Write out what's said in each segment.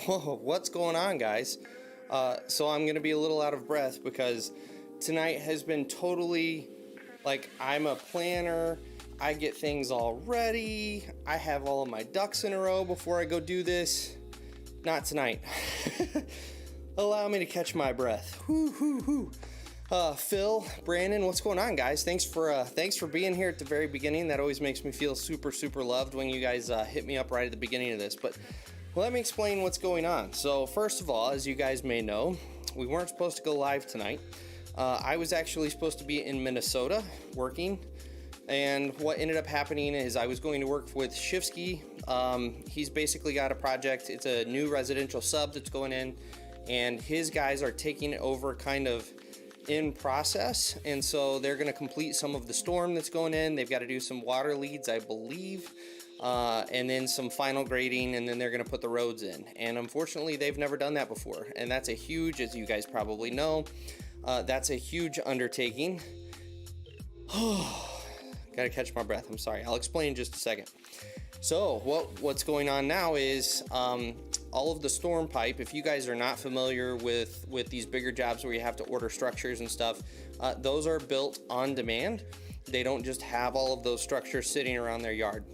Whoa, what's going on, guys? So I'm gonna be a little out of breath because tonight has been totally like I'm a planner. I get things all ready. I have all of my ducks in a row before I go do this. Not tonight. Allow me to catch my breath. Whoo, whoo, whoo. Phil, Brandon, what's going on, guys? Thanks for being here at the very beginning. That always makes me feel super, super loved when you guys hit me up right at the beginning of this. But let me explain what's going on. So first of all, as you guys may know, we weren't supposed to go live tonight. I was actually supposed to be in Minnesota working. And what ended up happening is I was going to work with Shifsky. He's basically got a project. It's a new residential sub that's going in. And his guys are taking it over kind of in process, and so they're going to complete some of the storm that's going in. They've got to do some water leads, I believe, and then some final grading, and then they're going to put the roads in. And unfortunately, they've never done that before, and that's a huge, as you guys probably know, that's a huge undertaking. Gotta catch my breath. I'm sorry. I'll explain in just a second. So what's going on now is all of the storm pipe. If you guys are not familiar with these bigger jobs where you have to order structures and stuff, those are built on demand. They don't just have all of those structures sitting around their yard.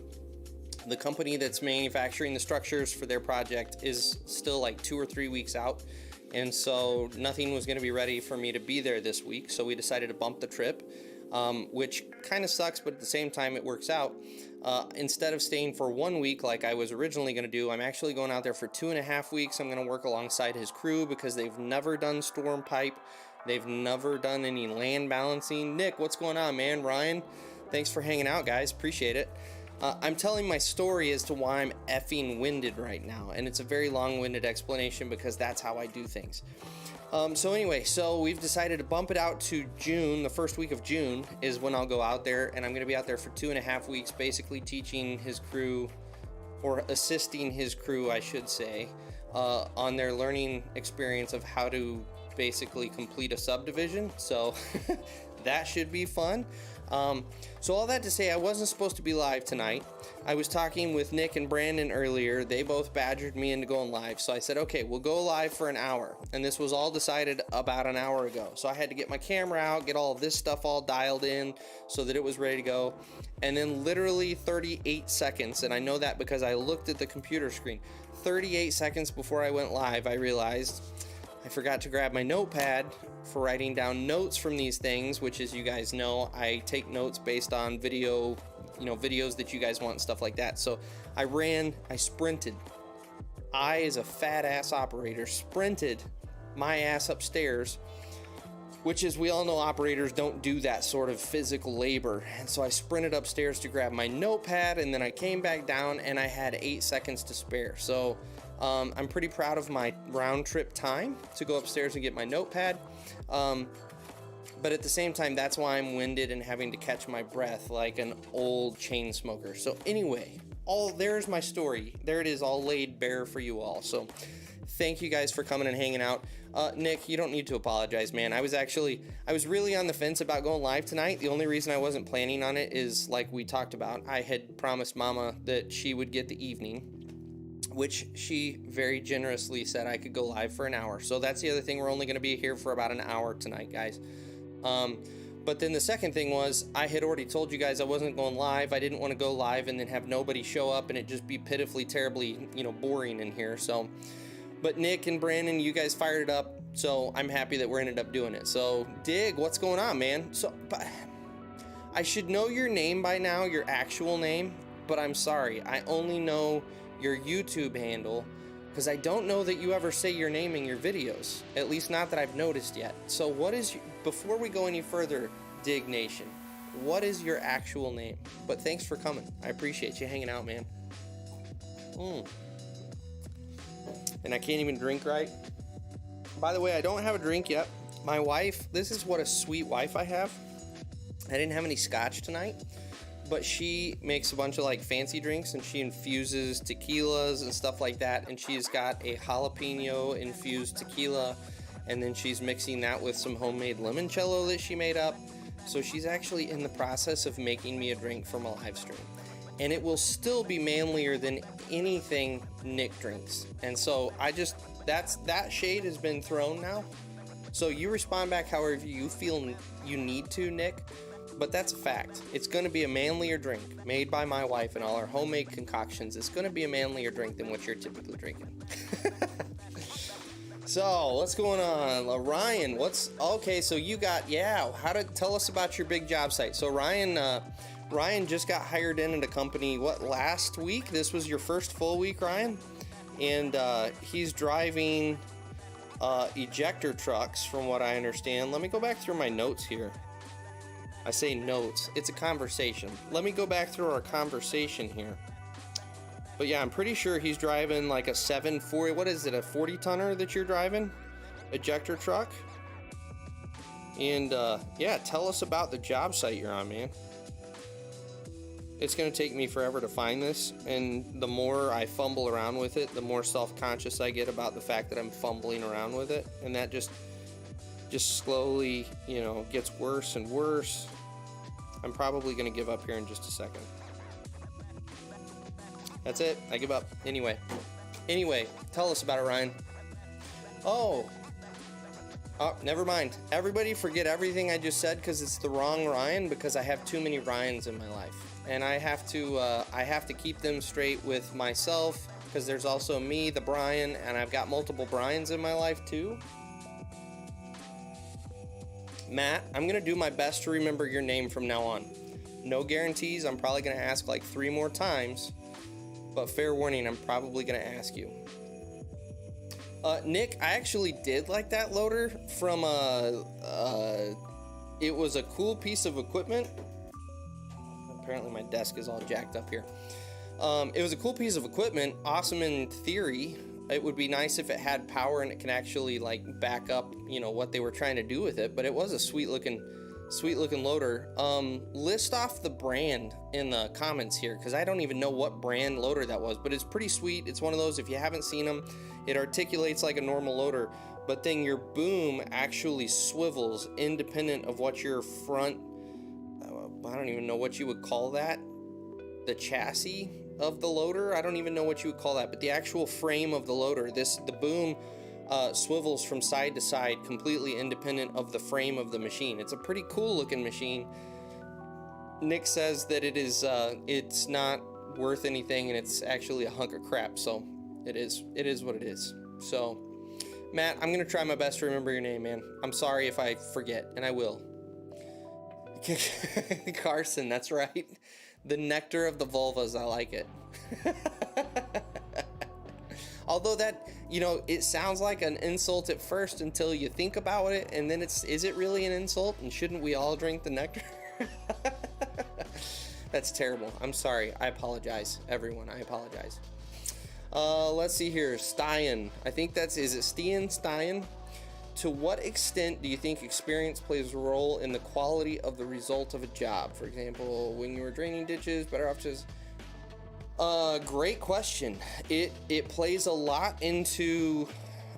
The company that's manufacturing the structures for their project is still like 2 or 3 weeks out, and so nothing was going to be ready for me to be there this week, so we decided to bump the trip, which kind of sucks, but at the same time it works out. Instead of staying for 1 week like I was originally going to do, I'm actually going out there for 2.5 weeks. I'm going to work alongside his crew because they've never done storm pipe. They've never done any land balancing. Nick, what's going on, man? Ryan, thanks for hanging out, guys. Appreciate it. I'm telling my story as to why I'm effing winded right now, and it's a very long-winded explanation because that's how I do things. So anyway, so we've decided to bump it out to June. The first week of June is when I'll go out there, and I'm going to be out there for 2.5 weeks, basically teaching his crew, or assisting his crew, I should say, on their learning experience of how to basically complete a subdivision. So that should be fun. So all that to say, I wasn't supposed to be live tonight. I was talking with Nick and Brandon earlier. They both badgered me into going live. So I said, okay, we'll go live for an hour. And this was all decided about an hour ago. So I had to get my camera out, get all of this stuff all dialed in so that it was ready to go. And then literally 38 seconds, and I know that because I looked at the computer screen, 38 seconds before I went live, I realized I forgot to grab my notepad for writing down notes from these things, which, as you guys know, I take notes based on video, videos that you guys want and stuff like that. So I sprinted. I, as a fat ass operator, sprinted my ass upstairs, which, as we all know, operators don't do that sort of physical labor. And so I sprinted upstairs to grab my notepad, and then I came back down and I had 8 seconds to spare. So I'm pretty proud of my round trip time to go upstairs and get my notepad. But at the same time, that's why I'm winded and having to catch my breath like an old chain smoker. So anyway, there's my story. There it is, all laid bare for you all. So thank you guys for coming and hanging out. Nick, you don't need to apologize, man. I was really on the fence about going live tonight. The only reason I wasn't planning on it is, like we talked about, I had promised Mama that she would get the evening, which she very generously said I could go live for an hour. So that's the other thing. We're only going to be here for about an hour tonight, guys. But then the second thing was, I had already told you guys I wasn't going live. I didn't want to go live and then have nobody show up and it just be pitifully, terribly, boring in here. So, but Nick and Brandon, you guys fired it up. So I'm happy that we ended up doing it. So Dig, what's going on, man? So, but I should know your name by now, your actual name, but I'm sorry. I only know your YouTube handle, because I don't know that you ever say your name in your videos, at least not that I've noticed yet. So before we go any further, Dig Nation, what is your actual name? But thanks for coming. I appreciate you hanging out, man. And I can't even drink right. By the way, I don't have a drink yet. My wife, this is what a sweet wife I have. I didn't have any scotch tonight, but she makes a bunch of like fancy drinks, and she infuses tequilas and stuff like that, and she's got a jalapeno infused tequila, and then she's mixing that with some homemade limoncello that she made up. So she's actually in the process of making me a drink for my live stream. and it will still be manlier than anything Nick drinks. And so that shade has been thrown now. So you respond back however you feel you need to, Nick, but that's a fact. It's going to be a manlier drink made by my wife and all our homemade concoctions. It's going to be a manlier drink than what you're typically drinking. So what's going on, Ryan? Okay? So you got tell us about your big job site. So Ryan just got hired in at a company last week. This was your first full week, Ryan, and he's driving ejector trucks, from what I understand. Let me go back through my notes here. I say notes, it's a conversation. Let me go back through our conversation here. But yeah, I'm pretty sure he's driving like a 740, what is it, a 40 tonner that you're driving? Ejector truck? And yeah, tell us about the job site you're on, man. It's gonna take me forever to find this, and the more I fumble around with it, the more self-conscious I get about the fact that I'm fumbling around with it, and that just slowly, gets worse and worse. I'm probably gonna give up here in just a second. That's it, I give up. Anyway, tell us about it, Ryan. Oh, never mind. Everybody forget everything I just said, because it's the wrong Ryan, because I have too many Ryans in my life. And I have to keep them straight with myself, because there's also me, the Brian, and I've got multiple Brians in my life too. Matt, I'm gonna do my best to remember your name from now on. No guarantees, I'm probably gonna ask like 3 more times, but fair warning, I'm probably gonna ask you. Nick, I actually did like that loader from it was a cool piece of equipment. Apparently my desk is all jacked up here. It was a cool piece of equipment, awesome in theory. It would be nice if it had power and it can actually like back up, what they were trying to do with it, but it was a sweet looking loader. List off the brand in the comments here, because I don't even know what brand loader that was, but it's pretty sweet. It's one of those, if you haven't seen them, it articulates like a normal loader, but then your boom actually swivels independent of what your front, I don't even know what you would call that, the chassis of the loader, I don't even know what you would call that, but the actual frame of the loader, the boom swivels from side to side, completely independent of the frame of the machine. It's a pretty cool looking machine. Nick says that it's not worth anything, and it's actually a hunk of crap, so it is what it is. So Matt, I'm gonna try my best to remember your name, man. I'm sorry if I forget, and I will. Carson, that's right. The nectar of the vulvas, I like it. Although that, it sounds like an insult at first until you think about it, and then is it really an insult? And shouldn't we all drink the nectar? That's terrible. I'm sorry. I apologize, everyone. I apologize. Let's see here. Stein. I think is it Stein? To what extent do you think experience plays a role in the quality of the result of a job? For example, when you were draining ditches, better offices. Great question. It plays a lot into,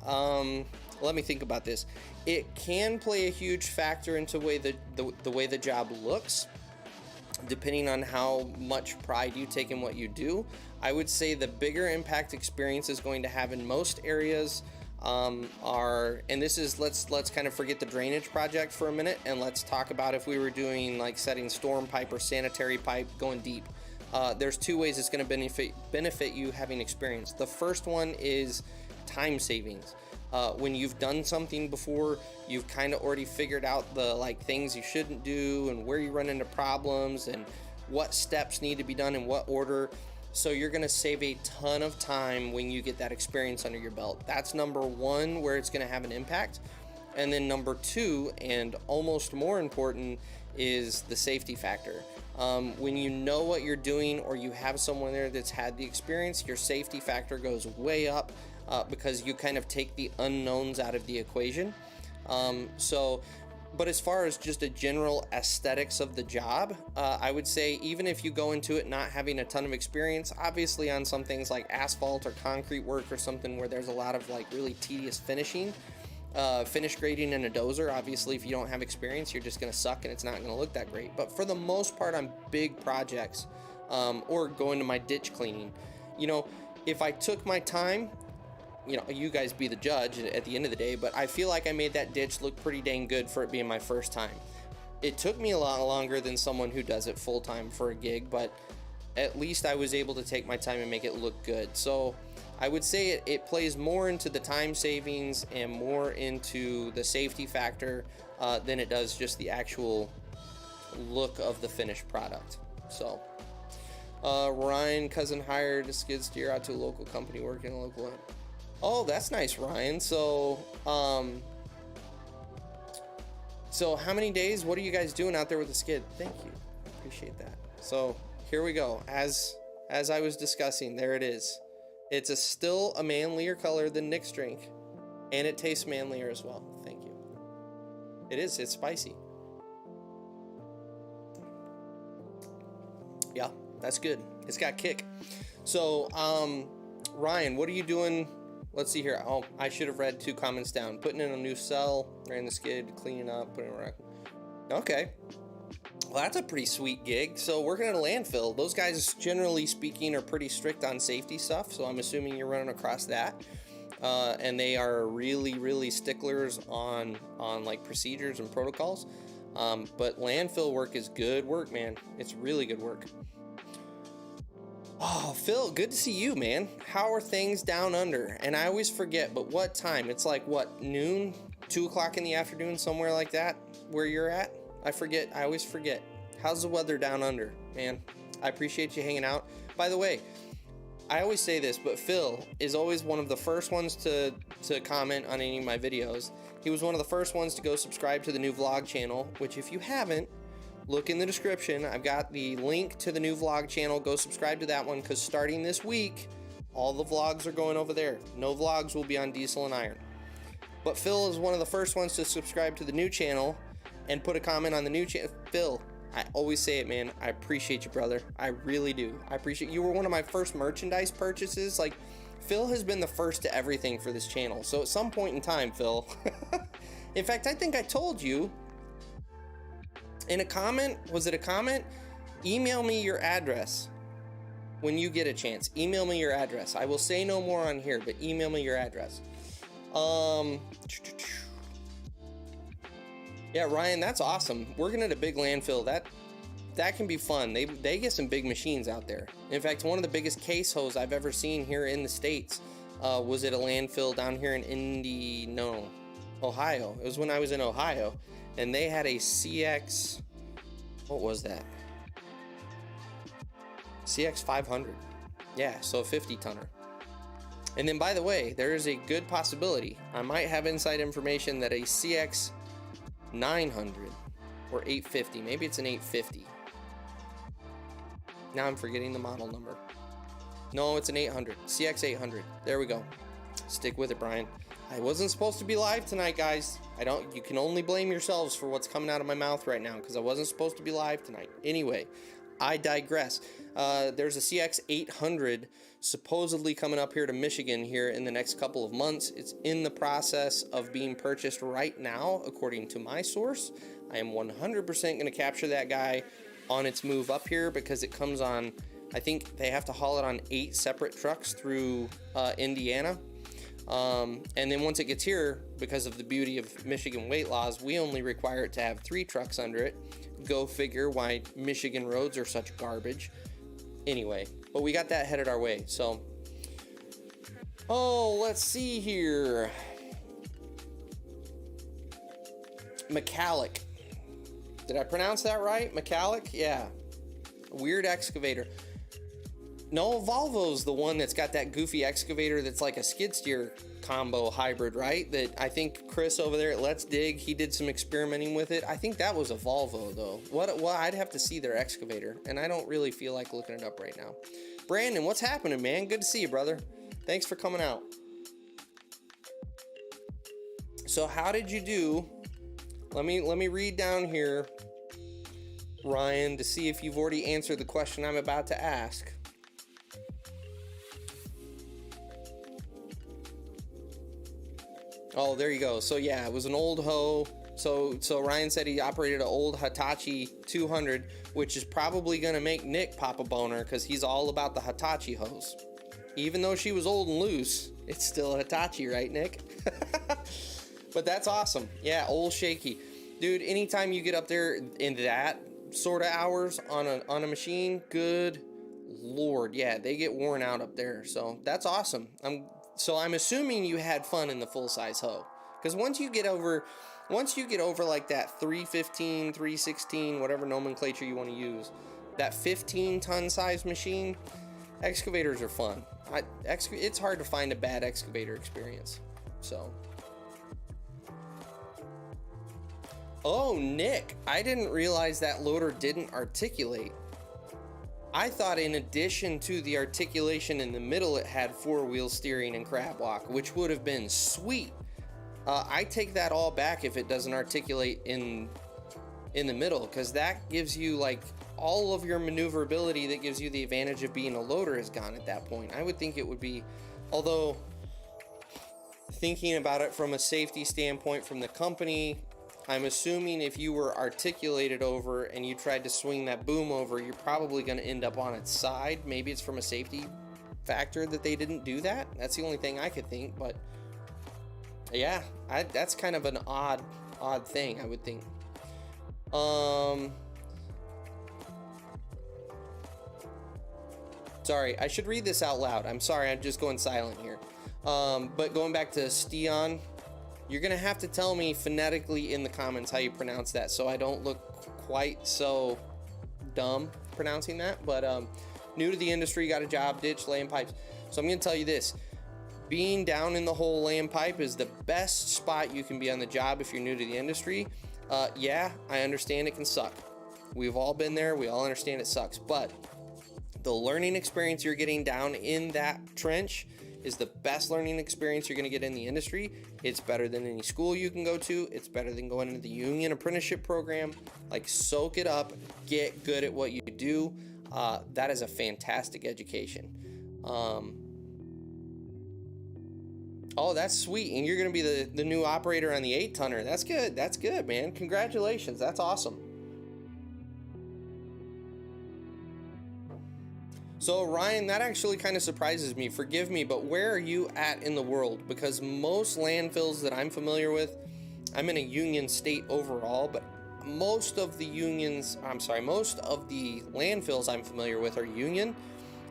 let me think about this. It can play a huge factor into the way the job looks, depending on how much pride you take in what you do. I would say the bigger impact experience is going to have in most areas and this is, let's kind of forget the drainage project for a minute, and let's talk about if we were doing like setting storm pipe or sanitary pipe, going deep. There's 2 ways it's going to benefit you having experience. The first one is time savings. When you've done something before, you've kind of already figured out the things you shouldn't do, and where you run into problems, and what steps need to be done in what order. So you're going to save a ton of time when you get that experience under your belt. That's number 1, where it's going to have an impact. And then number 2, and almost more important, is the safety factor. When you know what you're doing, or you have someone there that's had the experience, your safety factor goes way up, because you kind of take the unknowns out of the equation. But as far as just a general aesthetics of the job, I would say even if you go into it not having a ton of experience, obviously on some things like asphalt or concrete work or something where there's a lot of really tedious finishing, finish grading in a dozer, obviously if you don't have experience, you're just going to suck and it's not going to look that great. But for the most part on big projects, or going to my ditch cleaning. You know, if I took my time, you know, you guys be the judge at the end of the day, but I feel like I made that ditch look pretty dang good for it being my first time. It took me a lot longer than someone who does it full time for a gig, but at least I was able to take my time and make it look good. So I would say it plays more into the time savings and more into the safety factor than it does just the actual look of the finished product. So Ryan cousin hired a skid steer out to a local company working in a local. Oh, that's nice, Ryan. So so how many days? What are you guys doing out there with the skid? Thank you, appreciate that. So here we go. As I was discussing, there it is. It's still a manlier color than Nick's drink, and it tastes manlier as well. Thank you. It is. It's spicy. Yeah, that's good. It's got kick. So, Ryan, what are you doing? Let's see here. Oh, I should have read 2 comments down. Putting in a new cell, ran the skid, cleaning up, putting it around. Okay. Well, that's a pretty sweet gig. So working at a landfill, those guys, generally speaking, are pretty strict on safety stuff. So I'm assuming you're running across that. And they are really, really sticklers on like procedures and protocols. But landfill work is good work, man. It's really good work. Oh, Phil, good to see you, man. How are things down under? And I always forget, but what time? It's like, what, noon? 2 o'clock in the afternoon, somewhere like that, where you're at? I forget. I always forget. How's the weather down under, man? I appreciate you hanging out. By the way, I always say this, but Phil is always one of the first ones to comment on any of my videos. He was one of the first ones to go subscribe to the new vlog channel, which if you haven't, look in the description. I've got the link to the new vlog channel. Go subscribe to that one, because starting this week, all the vlogs are going over there. No vlogs will be on Diesel and Iron. But Phil is one of the first ones to subscribe to the new channel and put a comment on the new channel. Phil, I always say it, man. I appreciate you, brother. I really do. I appreciate you. You were one of my first merchandise purchases. Like, Phil has been the first to everything for this channel. So at some point in time, Phil, in fact, I think I told you in a comment, was it a comment? Email me your address when you get a chance. Email me your address. I will say no more on here, but email me your address. Yeah, Ryan, that's awesome. Working at a big landfill, that can be fun. They get some big machines out there. In fact, one of the biggest case hose I've ever seen here in the States was at a landfill down here in Ohio. It was when I was in Ohio, and they had a CX, what was that? CX 500. Yeah, so a 50 tonner. And then, by the way, there is a good possibility I might have inside information that a CX 900 or 850, maybe it's an 850. Now I'm forgetting the model number. No, it's an 800, CX 800. There we go. Stick with it, Brian. I wasn't supposed to be live tonight, guys. You can only blame yourselves for what's coming out of my mouth right now, because I wasn't supposed to be live tonight. Anyway, I digress. There's a CX 800 supposedly coming up here to Michigan here in the next couple of months. It's in the process of being purchased right now, according to my source. I am 100% going to capture that guy on its move up here, because it comes on, I think they have to haul it on 8 separate trucks through Indiana. And then once it gets here, because of the beauty of Michigan weight laws, we only require it to have 3 trucks under it. Go figure why Michigan roads are such garbage. Anyway, but we got that headed our way. So, let's see here. Metallic. Did I pronounce that right? Metallic? Yeah. Weird excavator. No, Volvo's the one that's got that goofy excavator that's like a skid steer combo hybrid, right? That I think Chris over there at Let's Dig, he did some experimenting with it. I think that was a Volvo though. Well, I'd have to see their excavator, and I don't really feel like looking it up right now. Brandon, what's happening, man? Good to see you, brother. Thanks for coming out. So how did you do? Let me read down here, Ryan, to see if you've already answered the question I'm about to ask. Oh, there you go. So yeah, it was an old hoe. So Ryan said he operated an old Hitachi 200, which is probably gonna make Nick pop a boner because he's all about the Hitachi hose. Even though she was old and loose, it's still a Hitachi, right, Nick? But that's awesome. Yeah, old shaky. Dude, anytime you get up there in that sort of hours on a machine, good Lord, yeah, they get worn out up there. So that's awesome. I'm assuming you had fun in the full-size hoe. Because once you get over like that 315, 316, whatever nomenclature you want to use, that 15-ton size machine, excavators are fun. It's hard to find a bad excavator experience. So. Oh, Nick, I didn't realize that loader didn't articulate. I thought in addition to the articulation in the middle, it had four-wheel steering and crab walk, which would have been sweet. I take that all back if it doesn't articulate in the middle, because that gives you like all of your maneuverability that gives you the advantage of being a loader is gone at that point. I would think it would be, although thinking about it from a safety standpoint from the company, I'm assuming if you were articulated over and you tried to swing that boom over, you're probably going to end up on its side. Maybe it's from a safety factor that they didn't do that. That's the only thing I could think, but yeah, that's kind of an odd thing, I would think. Sorry, I should read this out loud. I'm sorry, I'm just going silent here. But going back to Stian, you're gonna have to tell me phonetically in the comments how you pronounce that, so I don't look quite so dumb pronouncing that. But new to the industry, got a job, ditch, laying pipes. So I'm gonna tell you this: being down in the hole laying pipe is the best spot you can be on the job if you're new to the industry. Yeah, I understand it can suck. We've all been there. We all understand it sucks. But the learning experience you're getting down in that trench is the best learning experience you're going to get in the industry. It's better than any school you can go to. It's better than going into the union apprenticeship program. Like, soak it up, get good at what you do. That is a fantastic education. Oh, that's sweet. And you're going to be the new operator on the 8-tonner. That's good. That's good, man. Congratulations. That's awesome. So Ryan, that actually kind of surprises me. Forgive me, but where are you at in the world? Because most landfills that I'm familiar with, I'm in a union state overall, but most of the landfills I'm familiar with are union.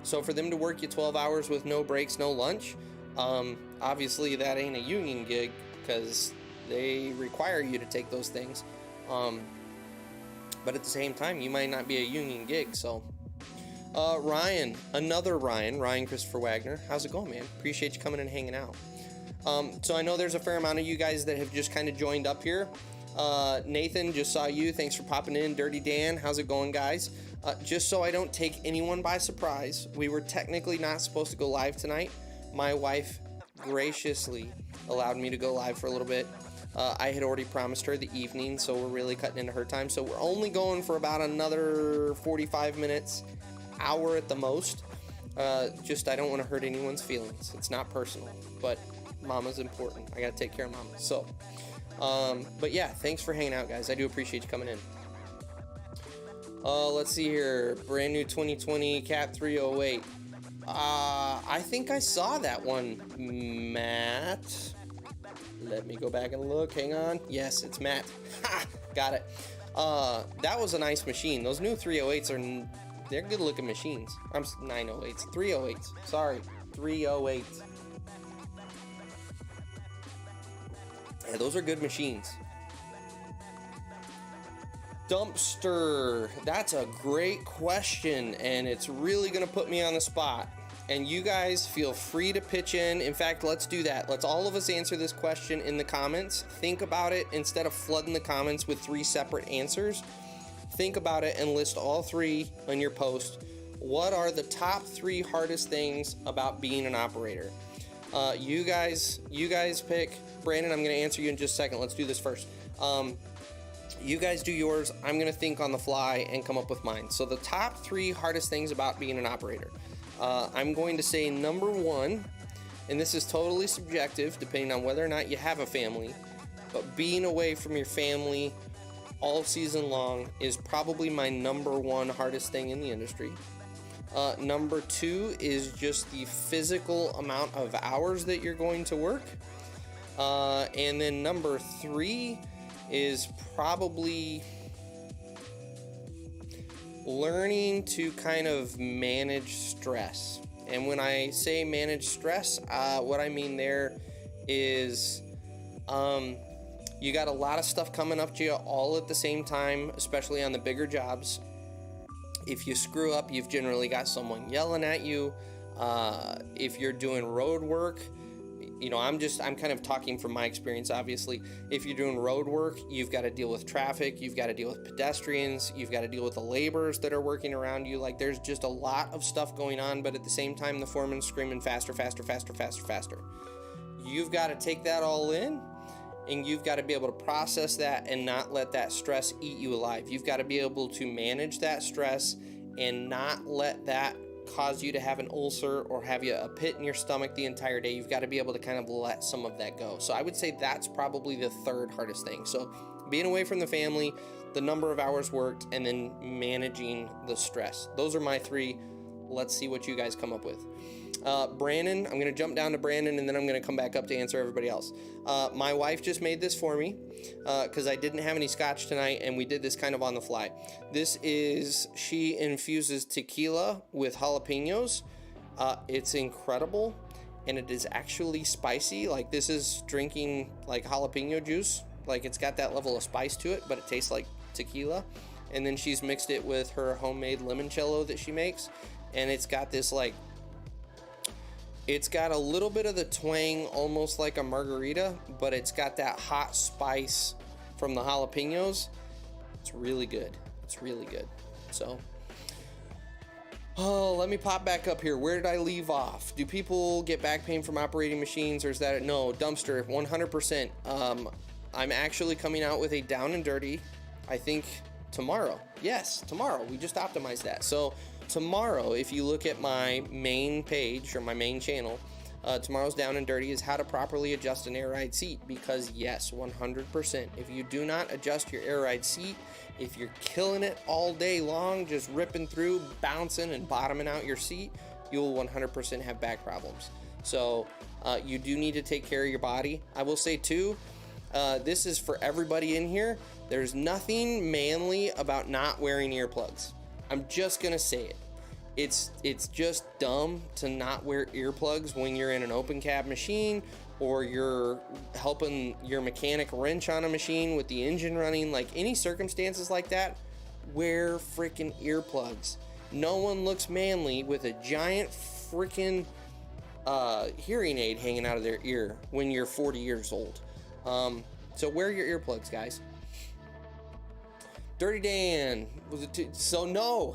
So for them to work you 12 hours with no breaks, no lunch, obviously that ain't a union gig because they require you to take those things. But at the same time, you might not be a union gig, so... Ryan, another Ryan Christopher Wagner. How's it going, man? Appreciate you coming and hanging out. So I know there's a fair amount of you guys that have just kind of joined up here. Nathan, just saw you. Thanks for popping in. Dirty Dan, how's it going, guys? Just so I don't take anyone by surprise, we were technically not supposed to go live tonight. My wife graciously allowed me to go live for a little bit. I had already promised her the evening, so we're really cutting into her time. So we're only going for about another 45 minutes. Hour at the most. I don't want to hurt anyone's feelings. It's not personal, but mama's important. I gotta take care of mama. So but yeah, thanks for hanging out, guys. I do appreciate you coming in. Let's see here. Brand new 2020 Cat 308. I think I saw that one, Matt. Let me go back and look. Hang on. Yes, it's Matt. Ha! Got it. That was a nice machine. Those new 308s are... They're good looking machines. I'm 908s, 308s. Sorry, 308s. Yeah, those are good machines. Dumpster. That's a great question, and it's really gonna put me on the spot. And you guys feel free to pitch in. In fact, let's do that. Let's all of us answer this question in the comments. Think about it instead of flooding the comments with 3 separate answers. Think about it and list all 3 on your post. What are the top 3 hardest things about being an operator? You guys pick. Brandon, I'm going to answer you in just a second. Let's do this first. You guys do yours. I'm going to think on the fly and come up with mine. So the top 3 hardest things about being an operator. I'm going to say number 1, and this is totally subjective depending on whether or not you have a family. but being away from your family all season long is probably my number one hardest thing in the industry. Number two is just the physical amount of hours that you're going to work. And then number three is probably learning to kind of manage stress. And when I say manage stress, what I mean there is you got a lot of stuff coming up to you all at the same time, especially on the bigger jobs. If you screw up, you've generally got someone yelling at you. If you're doing road work, I'm kind of talking from my experience, obviously. If you're doing road work, you've got to deal with traffic, you've got to deal with pedestrians, you've got to deal with the laborers that are working around you. Like, there's just a lot of stuff going on, but at the same time, the foreman's screaming faster, faster, faster, faster, faster. You've got to take that all in, and you've got to be able to process that and not let that stress eat you alive. You've got to be able to manage that stress and not let that cause you to have an ulcer or have you a pit in your stomach the entire day. You've got to be able to kind of let some of that go. So I would say that's probably the third hardest thing. So being away from the family, the number of hours worked, and then managing the stress. Those are my three. Let's see what you guys come up with. Brandon, I'm going to jump down to Brandon, and then I'm going to come back up to answer everybody else. My wife just made this for me because I didn't have any scotch tonight, and we did this kind of on the fly. She infuses tequila with jalapenos. It's incredible, and it is actually spicy. Like, this is drinking like jalapeno juice. Like, it's got that level of spice to it, but it tastes like tequila. And then she's mixed it with her homemade limoncello that she makes, and it's got this it's got a little bit of the twang, almost like a margarita, but it's got that hot spice from the jalapenos. It's really good. It's really good. So, let me pop back up here. Where did I leave off? Do people get back pain from operating machines, or is that no? Dumpster, 100%. I'm actually coming out with a down and dirty, I think tomorrow. Yes, tomorrow. We just optimized that. So tomorrow, if you look at my main page or my main channel, tomorrow's down and dirty is how to properly adjust an air ride seat. Because yes, 100%, if you do not adjust your air ride seat, if you're killing it all day long, just ripping through, bouncing and bottoming out your seat, you'll 100% have back problems. So you do need to take care of your body. I will say too, this is for everybody in here. There's nothing manly about not wearing earplugs. I'm just gonna say it. It's just dumb to not wear earplugs when you're in an open cab machine, or you're helping your mechanic wrench on a machine with the engine running. Like, any circumstances like that, wear freaking earplugs. No one looks manly with a giant freaking hearing aid hanging out of their ear when you're 40 years old. So wear your earplugs, guys. Dirty Dan, so no,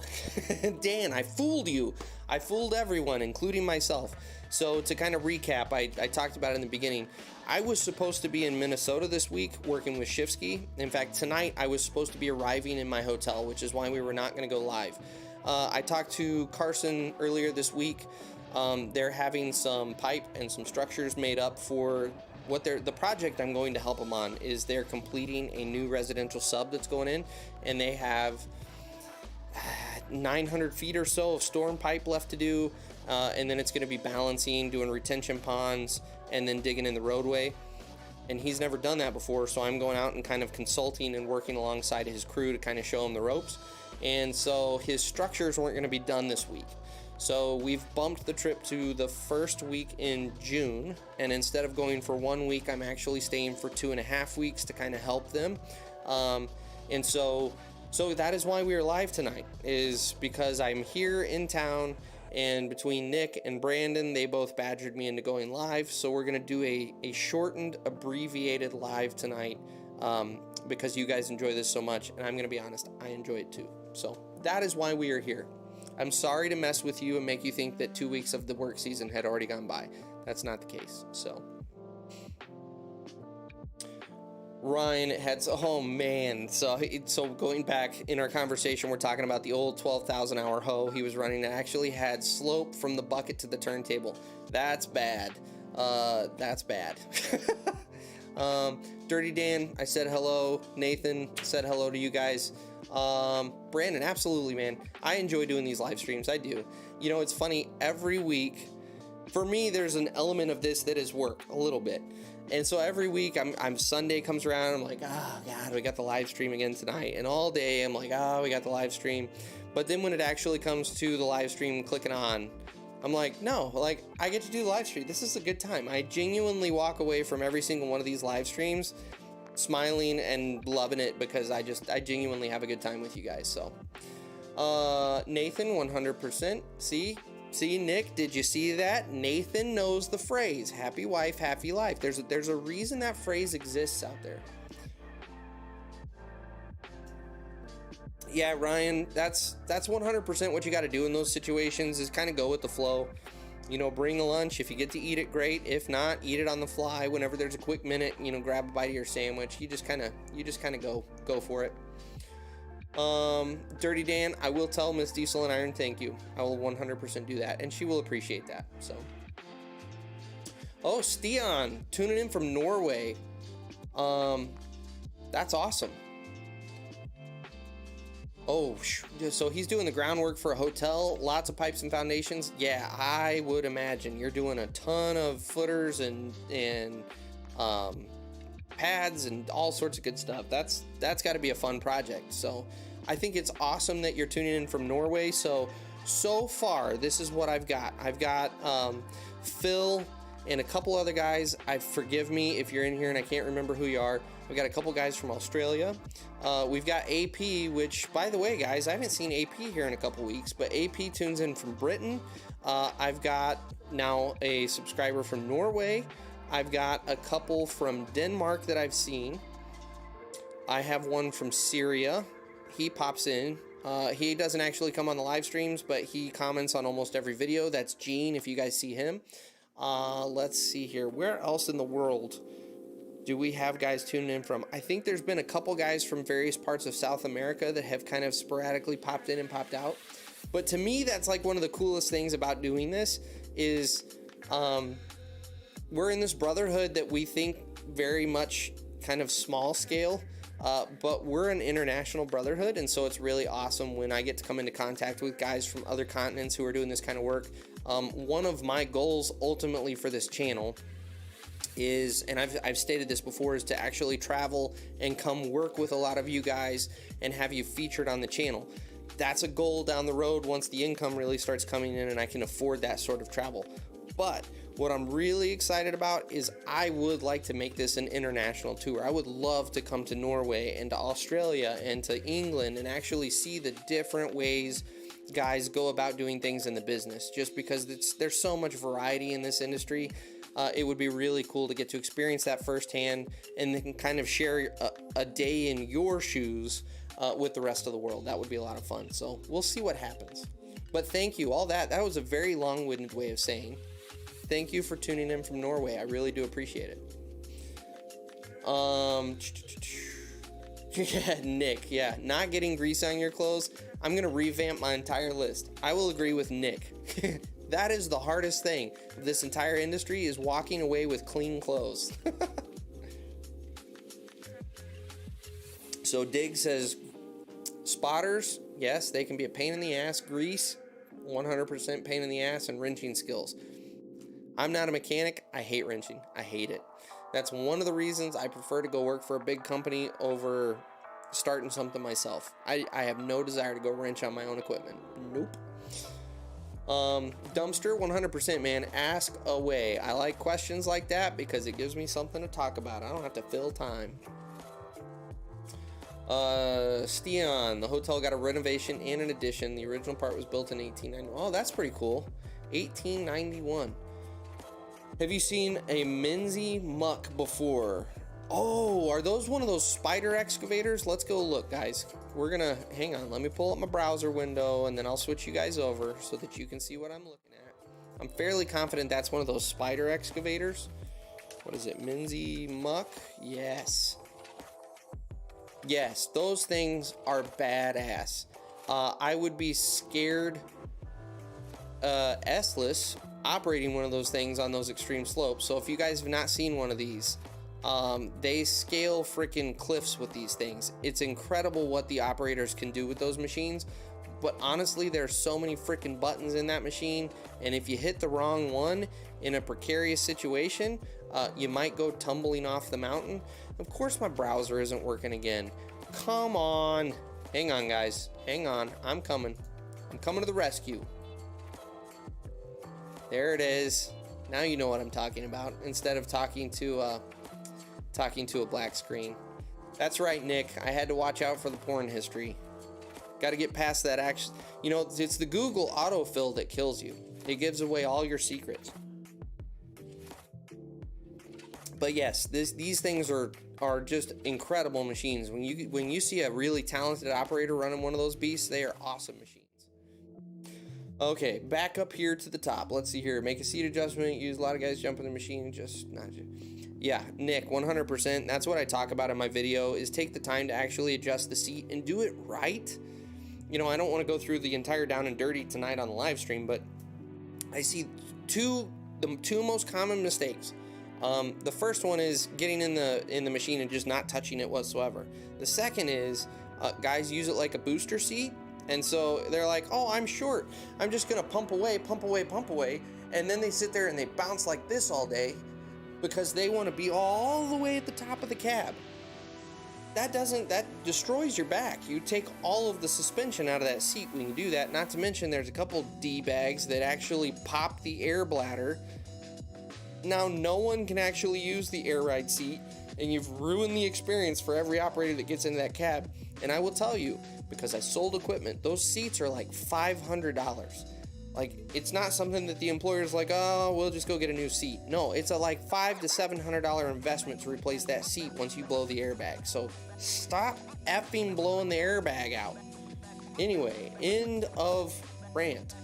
Dan, I fooled you. I fooled everyone, including myself. So to kind of recap, I talked about it in the beginning. I was supposed to be in Minnesota this week working with Shifsky. In fact, tonight I was supposed to be arriving in my hotel, which is why we were not going to go live. I talked to Carson earlier this week. They're having some pipe and some structures made up for the project I'm going to help them on. Is they're completing a new residential sub that's going in, and they have 900 feet or so of storm pipe left to do, and then it's going to be balancing, doing retention ponds, and then digging in the roadway. And he's never done that before, so I'm going out and kind of consulting and working alongside his crew to kind of show him the ropes. And so his structures weren't going to be done this week. So we've bumped the trip to the first week in June, and instead of going for 1 week, I'm actually staying for 2.5 weeks to kind of help them. And so that is why we are live tonight, is because I'm here in town, and between Nick and Brandon, they both badgered me into going live. So we're going to do a shortened, abbreviated live tonight, because you guys enjoy this so much, and I'm going to be honest, I enjoy it too. So that is why we are here. I'm sorry to mess with you and make you think that 2 weeks of the work season had already gone by. That's not the case. So Ryan had, oh man, so going back in our conversation, we're talking about the old 12,000 hour hoe he was running that actually had slope from the bucket to the turntable. That's bad. That's bad. Dirty Dan, I said hello. Nathan said hello to you guys. Brandon, absolutely, man. I enjoy doing these live streams. I do. You know, it's funny, every week, for me, there's an element of this that is work, a little bit. And so every week, I'm Sunday comes around, I'm like, oh, God, we got the live stream again tonight. And all day, I'm like, oh, we got the live stream. But then when it actually comes to the live stream clicking on, I'm like, no, like, I get to do the live stream. This is a good time. I genuinely walk away from every single one of these live streams smiling and loving it because I genuinely have a good time with you guys. So, Nathan, 100%. See, Nick, did you see that? Nathan knows the phrase, happy wife, happy life. There's a reason that phrase exists out there. Yeah, Ryan, that's 100% what you got to do in those situations is kind of go with the flow. You know, bring a lunch. If you get to eat it, great. If not, eat it on the fly. Whenever there's a quick minute, you know, grab a bite of your sandwich. You just kind of go for it. Dirty Dan, I will tell Miss Diesel and Iron thank you. I will 100% do that, and she will appreciate that. So, oh, Stian, tuning in from Norway. That's awesome. Oh, so he's doing the groundwork for a hotel, lots of pipes and foundations. Yeah, I would imagine you're doing a ton of footers and pads and all sorts of good stuff. That's got to be a fun project. So I think it's awesome that you're tuning in from Norway. So far, this is what I've got. I've got Phil and a couple other guys. Forgive me if you're in here and I can't remember who you are. We got a couple guys from Australia. We've got AP, which, by the way, guys, I haven't seen AP here in a couple weeks, but AP tunes in from Britain. I've got now a subscriber from Norway. I've got a couple from Denmark that I've seen. I have one from Syria. He pops in. He doesn't actually come on the live streams, but he comments on almost every video. That's Gene, if you guys see him. Let's see here. Where else in the world do we have guys tuning in from? I think there's been a couple guys from various parts of South America that have kind of sporadically popped in and popped out. But to me, that's like one of the coolest things about doing this is we're in this brotherhood that we think very much kind of small scale, but we're an international brotherhood. And so it's really awesome when I get to come into contact with guys from other continents who are doing this kind of work. One of my goals ultimately for this channel is, and I've stated this before, is to actually travel and come work with a lot of you guys and have you featured on the channel. That's a goal down the road once the income really starts coming in and I can afford that sort of travel. But what I'm really excited about is I would like to make this an international tour. I would love to come to Norway and to Australia and to England and actually see the different ways guys go about doing things in the business, just because there's so much variety in this industry. It would be really cool to get to experience that firsthand and then kind of share a day in your shoes with the rest of the world. That would be a lot of fun. So we'll see what happens. But thank you. All that was a very long-winded way of saying thank you for tuning in from Norway. I really do appreciate it. Yeah, Nick. Yeah, not getting grease on your clothes. I'm going to revamp my entire list. I will agree with Nick. That is the hardest thing of this entire industry, is walking away with clean clothes. So Dig says, spotters, yes, they can be a pain in the ass. Grease, 100% pain in the ass, and wrenching skills. I'm not a mechanic. I hate wrenching. I hate it. That's one of the reasons I prefer to go work for a big company over starting something myself. I have no desire to go wrench on my own equipment. Nope. Dumpster, 100%, man. Ask away. I like questions like that because it gives me something to talk about. I don't have to fill time. Stian, the hotel got a renovation and an addition. The original part was built in 1891. Oh, that's pretty cool. 1891. Have you seen a Menzie muck before? Oh, are those one of those spider excavators? Let's go look, guys. We're gonna, hang on, let me pull up my browser window and then I'll switch you guys over so that you can see what I'm looking at. I'm fairly confident that's one of those spider excavators. What is it, Menzie muck? Yes. Yes, those things are badass. I would be scared S-less operating one of those things on those extreme slopes. So if you guys have not seen one of these, They scale freaking cliffs with these things. It's incredible what the operators can do with those machines. But honestly, there's so many freaking buttons in that machine, and if you hit the wrong one in a precarious situation, you might go tumbling off the mountain. Of course, my browser isn't working again. Come on. Hang on, guys. Hang on. I'm coming to the rescue. There it is. Now you know what I'm talking about, instead of talking to a black screen. That's right, Nick. I had to watch out for the porn history. Got to get past that action. You know, it's the Google autofill that kills you. It gives away all your secrets. But yes, these things are just incredible machines. When you see a really talented operator running one of those beasts, they are awesome machines. Okay, back up here to the top. Let's see here. Make a seat adjustment. Use a lot of guys jump in the machine. Just not. Yeah, Nick, 100%. That's what I talk about in my video, is take the time to actually adjust the seat and do it right. You know, I don't want to go through the entire down and dirty tonight on the live stream, but I see the two most common mistakes. The first one is getting in the machine and just not touching it whatsoever. The second is guys use it like a booster seat, and so they're like, oh, I'm short, I'm just gonna pump away, and then they sit there and they bounce like this all day because they want to be all the way at the top of the cab. That destroys your back. You take all of the suspension out of that seat when you do that. Not to mention there's a couple D-bags that actually pop the air bladder. Now no one can actually use the air ride seat, and you've ruined the experience for every operator that gets into that cab. And I will tell you, because I sold equipment, those seats are like $500. Like, it's not something that the employer's like, oh, we'll just go get a new seat. No, it's a like $500 to $700 investment to replace that seat once you blow the airbag. So stop effing blowing the airbag out. Anyway, end of rant.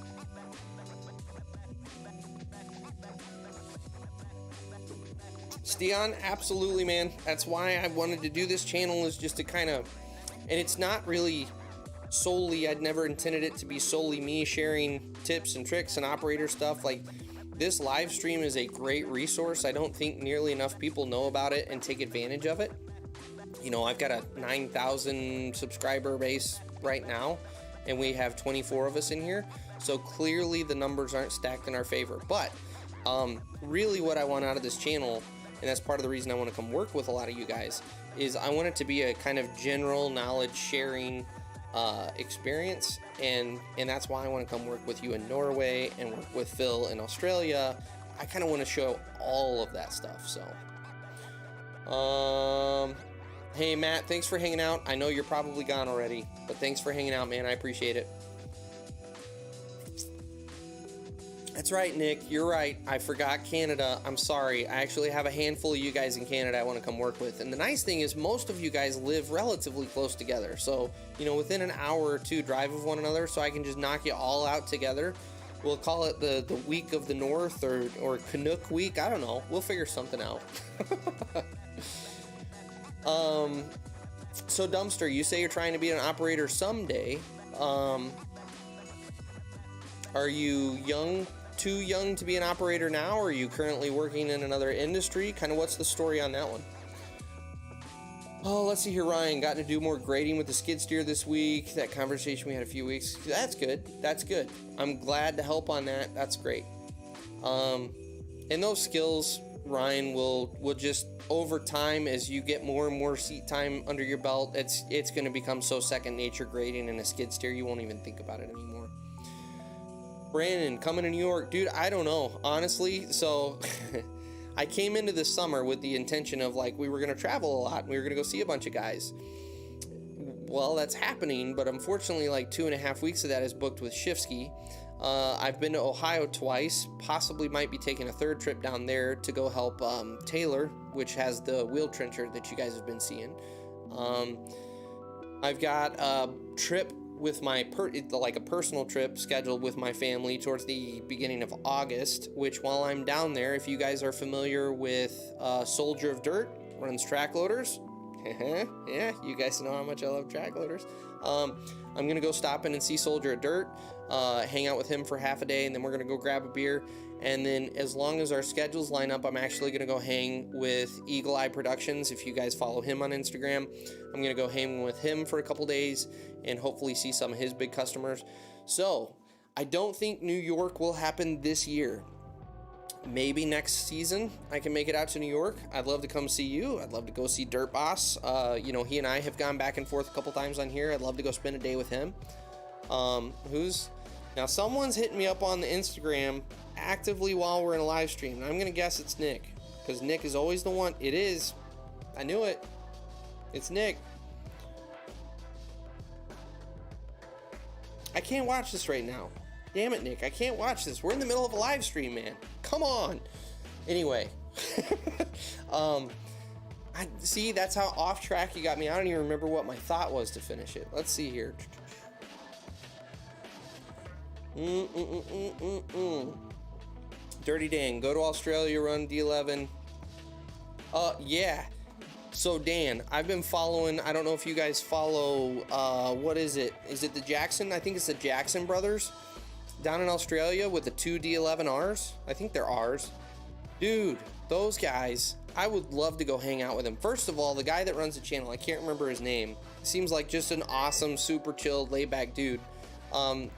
Steon, absolutely, man. That's why I wanted to do this channel, is just to kind of, and it's not really solely, I'd never intended it to be solely me sharing tips and tricks and operator stuff. Like, this live stream is a great resource. I don't think nearly enough people know about it and take advantage of it. You know, I've got a 9,000 subscriber base right now, and we have 24 of us in here. So clearly the numbers aren't stacked in our favor. But really what I want out of this channel, and that's part of the reason I want to come work with a lot of you guys, is I want it to be a kind of general knowledge sharing experience, and that's why I want to come work with you in Norway and work with Phil in Australia. I kind of want to show all of that stuff. So hey Matt, thanks for hanging out. I know you're probably gone already, but thanks for hanging out, man. I appreciate it. That's right, Nick, you're right. I forgot Canada. I'm sorry. I actually have a handful of you guys in Canada I want to come work with. And the nice thing is most of you guys live relatively close together. So, you know, within an hour or two drive of one another, so I can just knock you all out together. We'll call it the week of the North, or Canuck week. I don't know. We'll figure something out. So Dumpster, you say you're trying to be an operator someday. Are you too young to be an operator now, or are you currently working in another industry? Kind of what's the story on that one? Oh, let's see here, Ryan. Got to do more grading with the skid steer this week. That conversation we had a few weeks. That's good. That's good. I'm glad to help on that. That's great. And those skills, Ryan, will just over time, as you get more and more seat time under your belt, it's going to become so second nature. Grading in a skid steer, you won't even think about it anymore. Brandon, coming to New York. Dude, I don't know, honestly. So I came into this summer with the intention of, like, we were going to travel a lot and we were going to go see a bunch of guys. Well, that's happening, but unfortunately, like 2.5 weeks of that is booked with Shifsky. I've been to Ohio twice, possibly might be taking a third trip down there to go help Taylor, which has the wheel trencher that you guys have been seeing. I've got a trip with my like a personal trip scheduled with my family towards the beginning of August, which while I'm down there, if you guys are familiar with Soldier of Dirt, runs track loaders. Yeah, you guys know how much I love track loaders. I'm gonna go stop in and see Soldier of Dirt, hang out with him for half a day, and then we're gonna go grab a beer, And then as long as our schedules line up, I'm actually going to go hang with Eagle Eye Productions. If you guys follow him on Instagram, I'm going to go hang with him for a couple days and hopefully see some of his big customers. So I don't think New York will happen this year. Maybe next season I can make it out to New York. I'd love to come see you. I'd love to go see Dirt Boss. He and I have gone back and forth a couple times on here. I'd love to go spend a day with him. Now someone's hitting me up on the Instagram actively while we're in a live stream. And I'm going to guess it's Nick, because Nick is always the one. It is. I knew it. It's Nick. I can't watch this right now. Damn it, Nick. I can't watch this. We're in the middle of a live stream, man. Come on. Anyway. See, that's how off track you got me. I don't even remember what my thought was to finish it. Let's see here. Dirty Dan, go to Australia, run D11. Yeah. So Dan, I've been following, I don't know if you guys follow, what is it? Is it the Jackson? I think it's the Jackson brothers down in Australia with the 2 D11Rs. I think they're Rs. Dude, those guys, I would love to go hang out with them. First of all, the guy that runs the channel, I can't remember his name. Seems like just an awesome, super chilled, laid back dude. And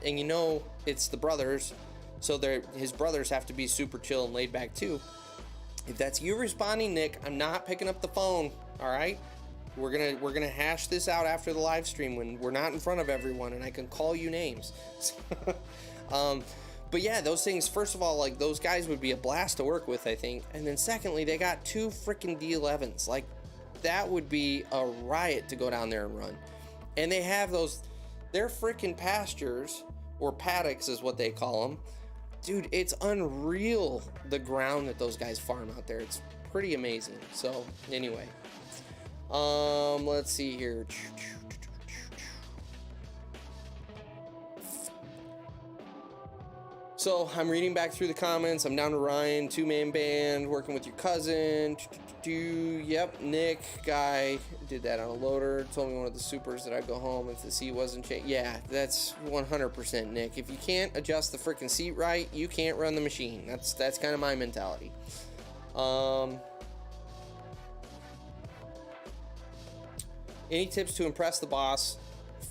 it's the brothers, so his brothers have to be super chill and laid back too. If that's you responding, Nick, I'm not picking up the phone. All right, we're gonna hash this out after the live stream when we're not in front of everyone and I can call you names. But yeah, those things. First of all, like those guys would be a blast to work with, I think. And then secondly, they got 2 freaking D11s. Like that would be a riot to go down there and run. And they have those. Their freaking pastures, or paddocks is what they call them. Dude, it's unreal the ground that those guys farm out there. It's pretty amazing. So, anyway. Let's see here. So, I'm reading back through the comments. I'm down to Ryan, 2-man band, working with your cousin. Yep, Nick, guy, did that on a loader. Told me one of the supers that I'd go home if the seat wasn't changed. Yeah, that's 100% Nick. If you can't adjust the freaking seat right, you can't run the machine. That's kind of my mentality. Any tips to impress the boss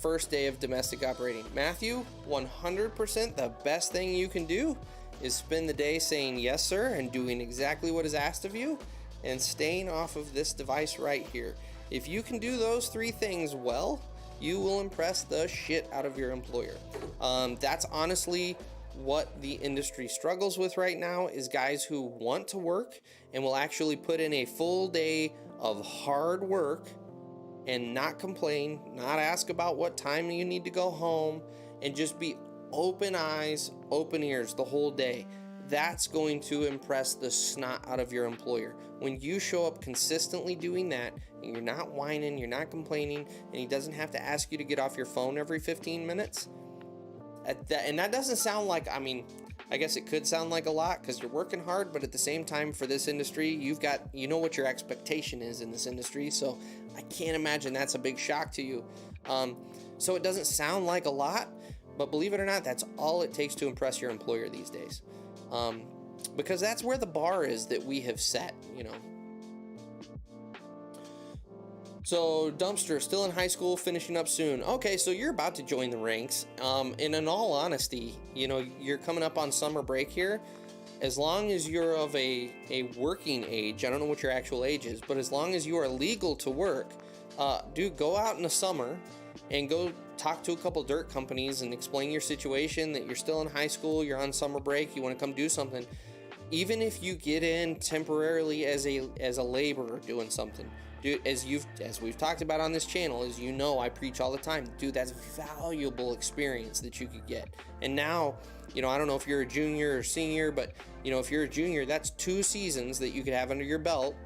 first day of domestic operating? Matthew, 100% the best thing you can do is spend the day saying yes sir and doing exactly what is asked of you and staying off of this device right here. If you can do those 3 things well, you will impress the shit out of your employer. That's honestly what the industry struggles with right now, is guys who want to work and will actually put in a full day of hard work and not complain, not ask about what time you need to go home, and just be open eyes, open ears the whole day. That's going to impress the snot out of your employer. When you show up consistently doing that, and you're not whining, you're not complaining, and he doesn't have to ask you to get off your phone every 15 minutes. And that doesn't sound like, I guess it could sound like a lot because you're working hard, but at the same time for this industry, you know what your expectation is in this industry. So I can't imagine that's a big shock to you. So it doesn't sound like a lot, but believe it or not, that's all it takes to impress your employer these days. Because that's where the bar is that we have set, So Dumpster, still in high school, finishing up soon. Okay, so you're about to join the ranks. And in all honesty, you're coming up on summer break here. As long as you're of a working age, I don't know what your actual age is, but as long as you are legal to work, dude, go out in the summer and go talk to a couple dirt companies and explain your situation, that you're still in high school, you're on summer break, you want to come do something. Even if you get in temporarily as a laborer doing something, dude, as we've talked about on this channel, as you know, I preach all the time, dude, that's valuable experience that you could get. And now, I don't know if you're a junior or senior, but if you're a junior, that's 2 seasons that you could have under your belt,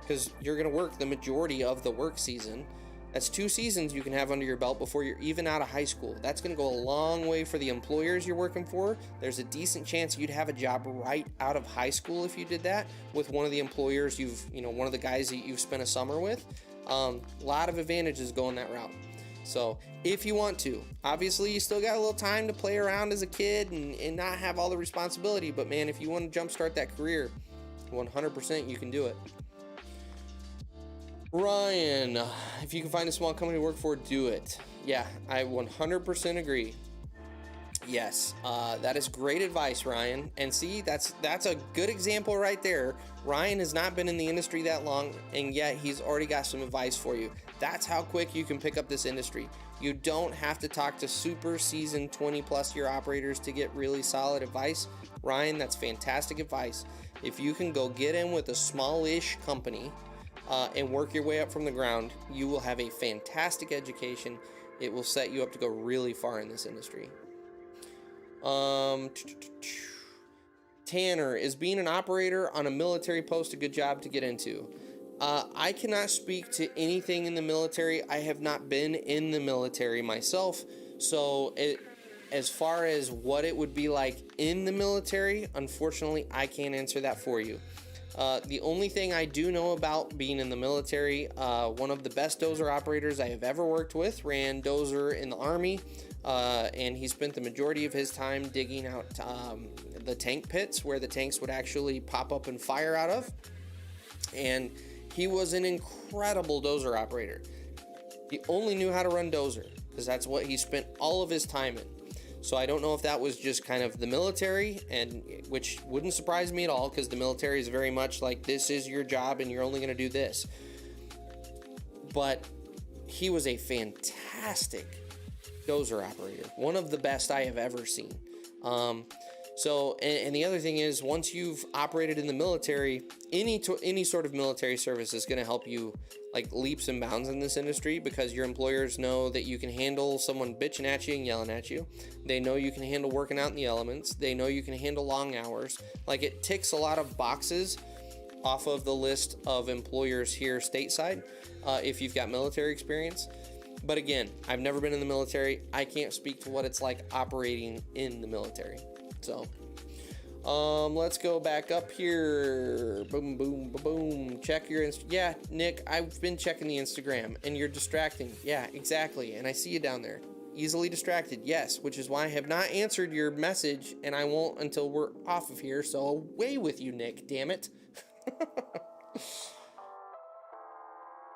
because you're going to work the majority of the work season. That's 2 seasons you can have under your belt before you're even out of high school. That's going to go a long way for the employers you're working for. There's a decent chance you'd have a job right out of high school if you did that with one of the employers one of the guys that you've spent a summer with. A lot of advantages going that route. So if you want to, obviously you still got a little time to play around as a kid and not have all the responsibility, but man, if you want to jumpstart that career, 100% you can do it. Ryan, if you can find a small company to work for, do it. Yeah, I 100% agree. Yes, that is great advice, Ryan. And see, that's a good example right there. Ryan has not been in the industry that long, and yet he's already got some advice for you. That's how quick you can pick up this industry. You don't have to talk to super seasoned 20+ year operators to get really solid advice. Ryan, that's fantastic advice. If you can go get in with a smallish company and work your way up from the ground, you will have a fantastic education. It will set you up to go really far in this industry. Tanner, is being an operator on a military post a good job to get into? I cannot speak to anything in the military. I have not been in the military myself, so as far as what it would be like in the military, unfortunately, I can't answer that for you. The only thing I do know about being in the military, one of the best dozer operators I have ever worked with ran dozer in the Army, and he spent the majority of his time digging out the tank pits where the tanks would actually pop up and fire out of. And he was an incredible dozer operator. He only knew how to run dozer because that's what he spent all of his time in. So I don't know if that was just kind of the military, and which wouldn't surprise me at all because the military is very much like, this is your job and you're only going to do this. But he was a fantastic dozer operator, one of the best I have ever seen. And the other thing is, once you've operated in the military, any sort of military service is going to help you like leaps and bounds in this industry, because your employers know that you can handle someone bitching at you and yelling at you. They know you can handle working out in the elements. They know you can handle long hours. Like, it ticks a lot of boxes off of the list of employers here stateside if you've got military experience. But again, I've never been in the military. I can't speak to what it's like operating in the military. So, let's go back up here. Boom, boom, boom, boom. Check your yeah, Nick, I've been checking the Instagram, and you're distracting. Yeah, exactly. And I see you down there. Easily distracted, yes, which is why I have not answered your message, and I won't until we're off of here. So away with you, Nick, damn it.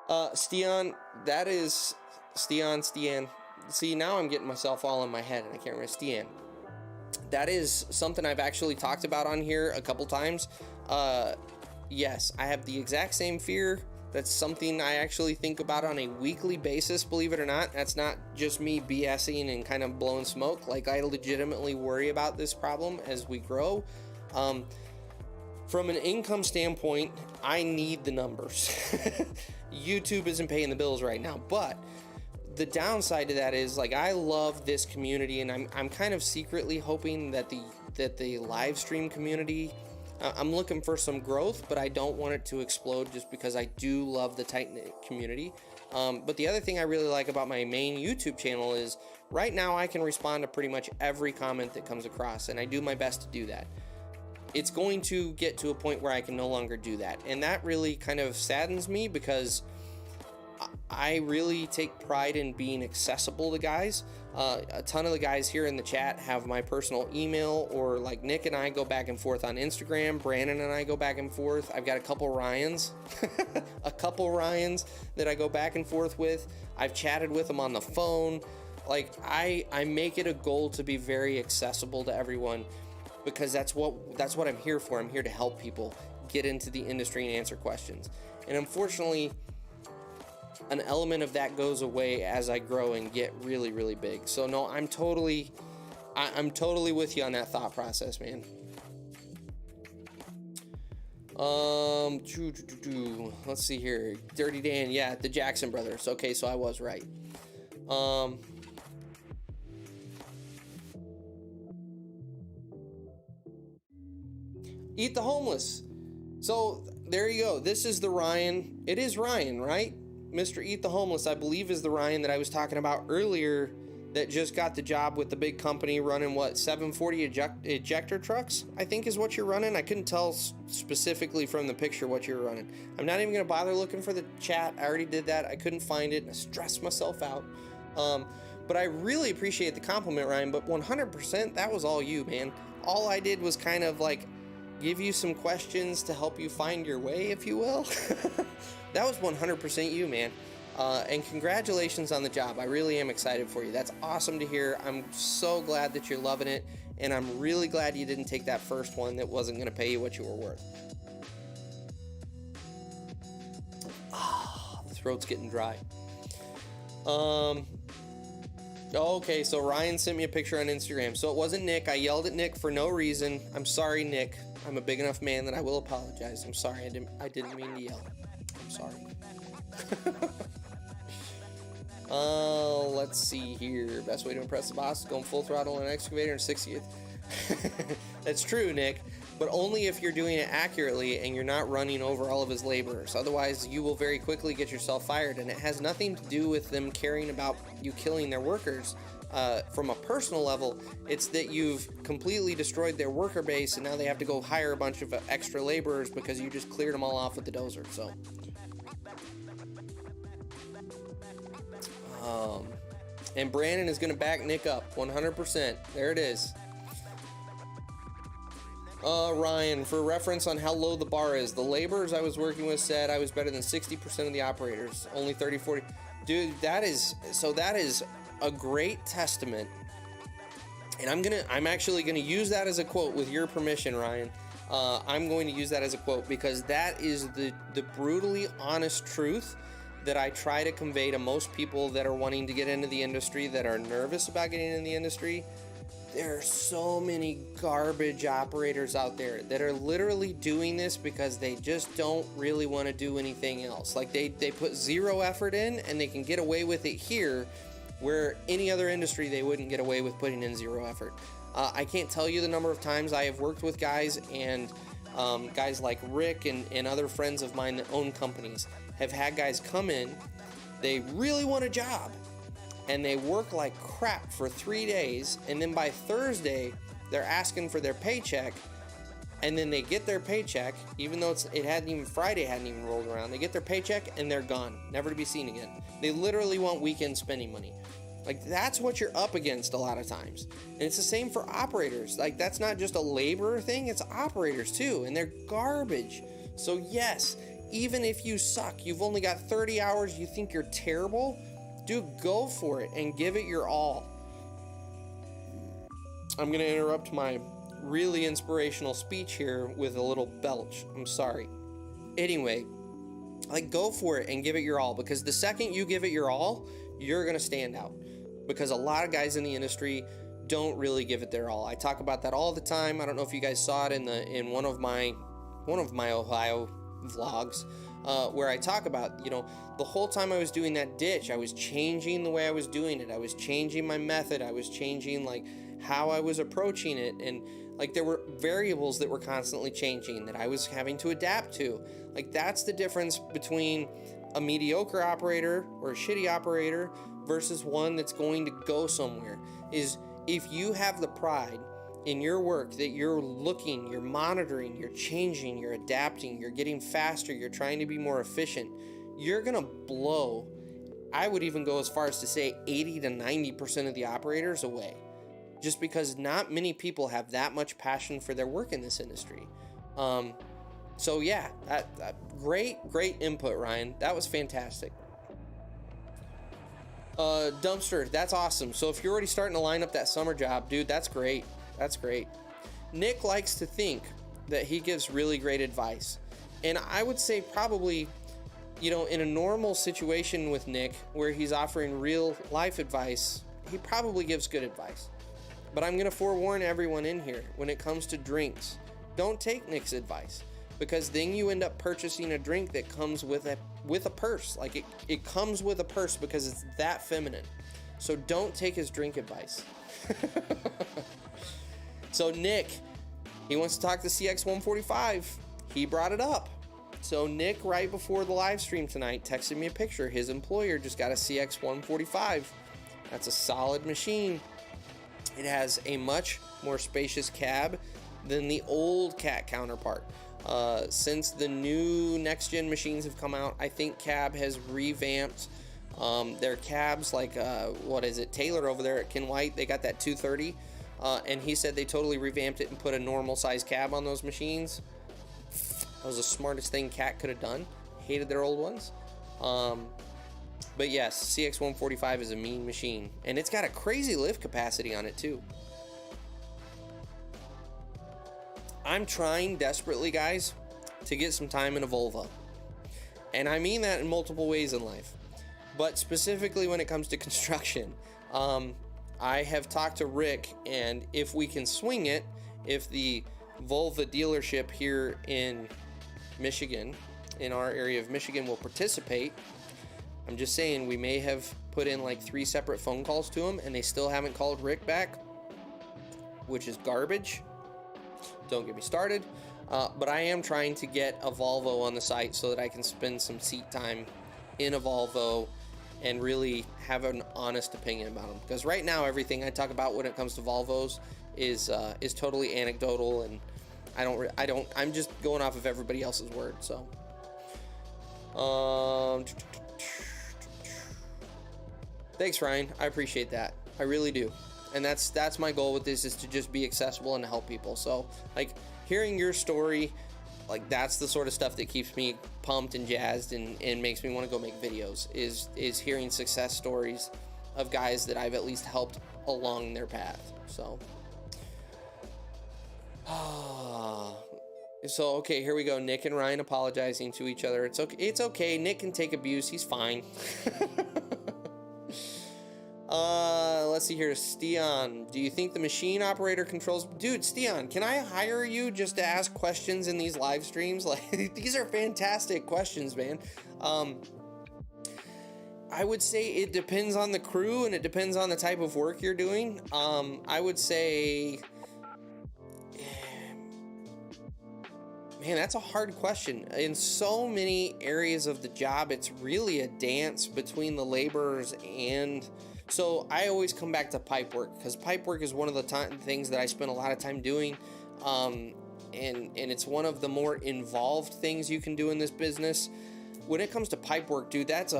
Stian, that is Stian. See, now I'm getting myself all in my head, and I can't remember. Stian. That is something I've actually talked about on here a couple times. Yes, I have the exact same fear. That's something I actually think about on a weekly basis, believe it or not. That's not just me BSing and kind of blowing smoke. Like, I legitimately worry about this problem as we grow. From an income standpoint, I need the numbers. YouTube isn't paying the bills right now, but the downside to that is, like, I love this community, and I'm kind of secretly hoping that the live stream community, I'm looking for some growth, but I don't want it to explode just because I do love the tight-knit community. But the other thing I really like about my main YouTube channel is right now I can respond to pretty much every comment that comes across, and I do my best to do that. It's going to get to a point where I can no longer do that, and that really kind of saddens me, because I really take pride in being accessible to guys. A ton of the guys here in the chat have my personal email, or like Nick and I go back and forth on Instagram. Brandon and I go back and forth. I've got a couple Ryans that I go back and forth with. I've chatted with them on the phone. Like, I make it a goal to be very accessible to everyone, because that's what I'm here for. I'm here to help people get into the industry and answer questions. And unfortunately, an element of that goes away as I grow and get really, really big. So no, I'm totally with you on that thought process, man. Let's see here. Dirty Dan, yeah, the Jackson brothers. Okay, so I was right. Eat the Homeless. So there you go. This is the Ryan. It is Ryan, right? Mr. Eat the Homeless, I believe, is the Ryan that I was talking about earlier, that just got the job with the big company running, what, 740 ejector trucks, I think is what you're running. I couldn't tell specifically from the picture what you're running. I'm not even going to bother looking for the chat. I already did that. I couldn't find it. I stressed myself out. But I really appreciate the compliment, Ryan. But 100%, that was all you, man. All I did was kind of like give you some questions to help you find your way, if you will. That was 100% you, man. And congratulations on the job. I really am excited for you. That's awesome to hear. I'm so glad that you're loving it. And I'm really glad you didn't take that first one that wasn't going to pay you what you were worth. The throat's getting dry. Okay, so Ryan sent me a picture on Instagram. So it wasn't Nick. I yelled at Nick for no reason. I'm sorry, Nick. I'm a big enough man that I will apologize. I'm sorry. I didn't mean to yell. I'm sorry. Let's see here. Best way to impress the boss is going full throttle on an excavator in 60th. That's true, Nick, but only if you're doing it accurately and you're not running over all of his laborers. Otherwise, you will very quickly get yourself fired, and it has nothing to do with them caring about you killing their workers. From a personal level, it's that you've completely destroyed their worker base, and now they have to go hire a bunch of extra laborers because you just cleared them all off with the dozer. So, and Brandon is going to back Nick up 100%. There it is. Ryan, for reference on how low the bar is, the laborers I was working with said I was better than 60% of the operators, only 30, 40. Dude, that is a great testament. And I'm actually gonna use that as a quote with your permission, Ryan. I'm going to use that as a quote because that is the brutally honest truth that I try to convey to most people that are wanting to get into the industry, that are nervous about getting in the industry. There are so many garbage operators out there that are literally doing this because they just don't really want to do anything else. Like they put zero effort in and they can get away with it here, where any other industry they wouldn't get away with putting in zero effort. I can't tell you the number of times I have worked with guys, and guys like Rick and other friends of mine that own companies have had guys come in, they really want a job, and they work like crap for 3 days, and then by Thursday, they're asking for their paycheck, and then they get their paycheck, even though Friday hadn't even rolled around. They get their paycheck, and they're gone, never to be seen again. They literally want weekend spending money. Like, that's what you're up against a lot of times. And it's the same for operators. Like, that's not just a laborer thing, it's operators too, and they're garbage. So yes, even if you suck, you've only got 30 hours, you think you're terrible, dude, go for it and give it your all. I'm going to interrupt my really inspirational speech here with a little belch. I'm sorry. Anyway, like, go for it and give it your all, because the second you give it your all, you're going to stand out, because a lot of guys in the industry don't really give it their all. I talk about that all the time. I don't know if you guys saw it in one of my Ohio vlogs, where I talk about, the whole time I was doing that ditch, I was changing the way I was doing it. I was changing my method. I was changing like how I was approaching it, and like there were variables that were constantly changing that I was having to adapt to. Like, that's the difference between a mediocre operator or a shitty operator versus one that's going to go somewhere. Is if you have the pride in your work that you're looking, you're monitoring, you're changing, you're adapting, you're getting faster, you're trying to be more efficient, you're gonna blow, I would even go as far as to say 80 to 90% of the operators away, just because not many people have that much passion for their work in this industry. So yeah, great input, Ryan. That was fantastic. Dumpster, that's awesome. So if you're already starting to line up that summer job, dude, that's great. That's great. Nick likes to think that he gives really great advice. And I would say probably, in a normal situation with Nick where he's offering real life advice, he probably gives good advice. But I'm going to forewarn everyone in here, when it comes to drinks, don't take Nick's advice, because then you end up purchasing a drink that comes with a purse. Like, it comes with a purse because it's that feminine. So don't take his drink advice. So Nick, he wants to talk to CX145. He brought it up. So Nick, right before the live stream tonight, texted me a picture. His employer just got a CX145. That's a solid machine. It has a much more spacious cab than the old Cat counterpart. Since the new next-gen machines have come out, I think Cab has revamped Their cabs, like what is it, Taylor over there at Ken White, they got that 230, and he said they totally revamped it and put a normal size cab on those machines. That was the smartest thing Cat could have done. Hated their old ones. But yes, CX145 is a mean machine, and it's got a crazy lift capacity on it too. I'm trying desperately, guys, to get some time in a Volvo, and I mean that in multiple ways in life, but specifically when it comes to construction. I have talked to Rick, and if we can swing it, if the Volvo dealership here in Michigan, in our area of Michigan, will participate, I'm just saying, we may have put in like 3 separate phone calls to them, and they still haven't called Rick back, which is garbage. Don't get me started. But I am trying to get a Volvo on the site so that I can spend some seat time in a Volvo and really have an honest opinion about them. Because right now, everything I talk about when it comes to Volvos is totally anecdotal, and I'm just going off of everybody else's word. So, thanks, Ryan. I appreciate that. I really do. And that's my goal with this, is to just be accessible and help people. So, like, hearing your story, like, that's the sort of stuff that keeps me pumped and jazzed and makes me want to go make videos, is hearing success stories of guys that I've at least helped along their path. So, okay, here we go. Nick and Ryan apologizing to each other. It's okay. It's okay. Nick can take abuse. He's fine. Let's see here. Stian, do you think the machine operator controls? Dude, Stian, can I hire you just to ask questions in these live streams? Like, these are fantastic questions, man. I would say it depends on the crew, and it depends on the type of work you're doing. I would say, man, that's a hard question. In so many areas of the job, it's really a dance between the laborers and... So I always come back to pipe work, because pipe work is one of the things that I spend a lot of time doing, and it's one of the more involved things you can do in this business. When it comes to pipe work, dude, that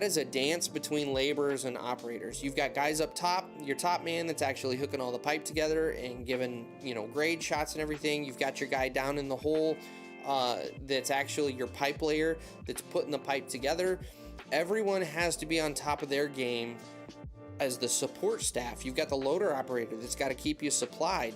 is a dance between laborers and operators. You've got guys up top, your top man that's actually hooking all the pipe together and giving, grade shots and everything. You've got your guy down in the hole, that's actually your pipe layer that's putting the pipe together. Everyone has to be on top of their game as the support staff. You've got the loader operator that's got to keep you supplied.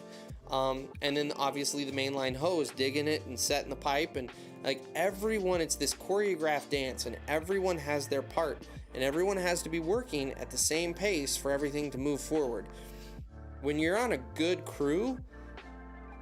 And then obviously the mainline hose, digging it and setting the pipe. And like everyone, it's this choreographed dance, and everyone has their part, and everyone has to be working at the same pace for everything to move forward. When you're on a good crew,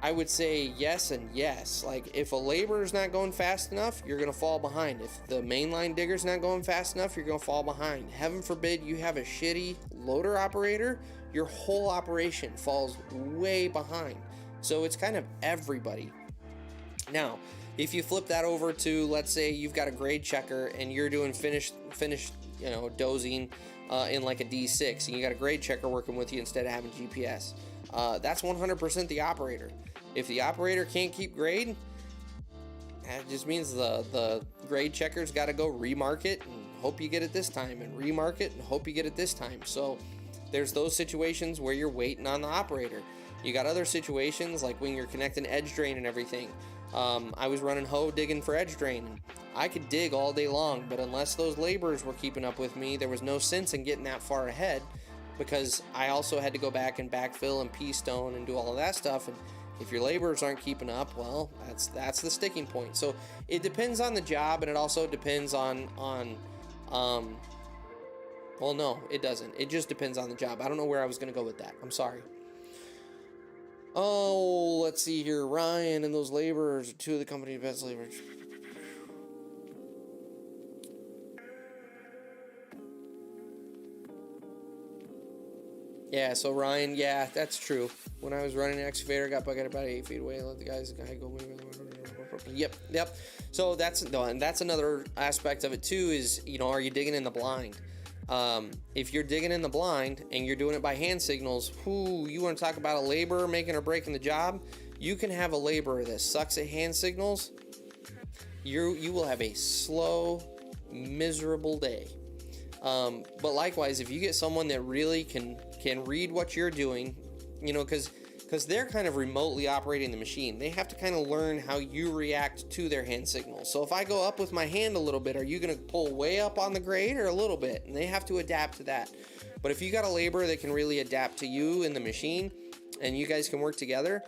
I would say yes and yes. Like, if a laborer's not going fast enough, you're going to fall behind. If the mainline digger's not going fast enough, you're going to fall behind. Heaven forbid you have a shitty loader operator, your whole operation falls way behind. So it's kind of everybody. Now, if you flip that over to, let's say you've got a grade checker and you're doing finish, dozing in like a D6, and you got a grade checker working with you instead of having GPS. That's 100% the operator. If the operator can't keep grade, that just means the grade checker's got to go remark it and hope you get it this time, and remark it and hope you get it this time. So there's those situations where you're waiting on the operator. You got other situations like when you're connecting edge drain and everything. I was running hoe digging for edge drain, and I could dig all day long, but unless those laborers were keeping up with me, there was no sense in getting that far ahead, because I also had to go back and backfill and pea stone and do all of that stuff. And if your laborers aren't keeping up, well, that's the sticking point. So it depends on the job, and it also depends on well, no, it doesn't. It just depends on the job. I don't know where I was going to go with that. I'm sorry. Oh, let's see here. Ryan and those laborers are two of the company's best laborers. Yeah, so Ryan, yeah, that's true. When I was running an excavator, got bucketed about 8 feet away, let the guy go. Yep. So that's another aspect of it too, is, are you digging in the blind? If you're digging in the blind and you're doing it by hand signals, you want to talk about a laborer making or breaking the job? You can have a laborer that sucks at hand signals. You will have a slow, miserable day. But likewise, if you get someone that really can read what you're doing, you know, because they're kind of remotely operating the machine, they have to kind of learn how you react to their hand signals. So if I go up with my hand a little bit, are you going to pull way up on the grade or a little bit? And they have to adapt to that. But if you got a laborer that can really adapt to you and the machine, and you guys can work together,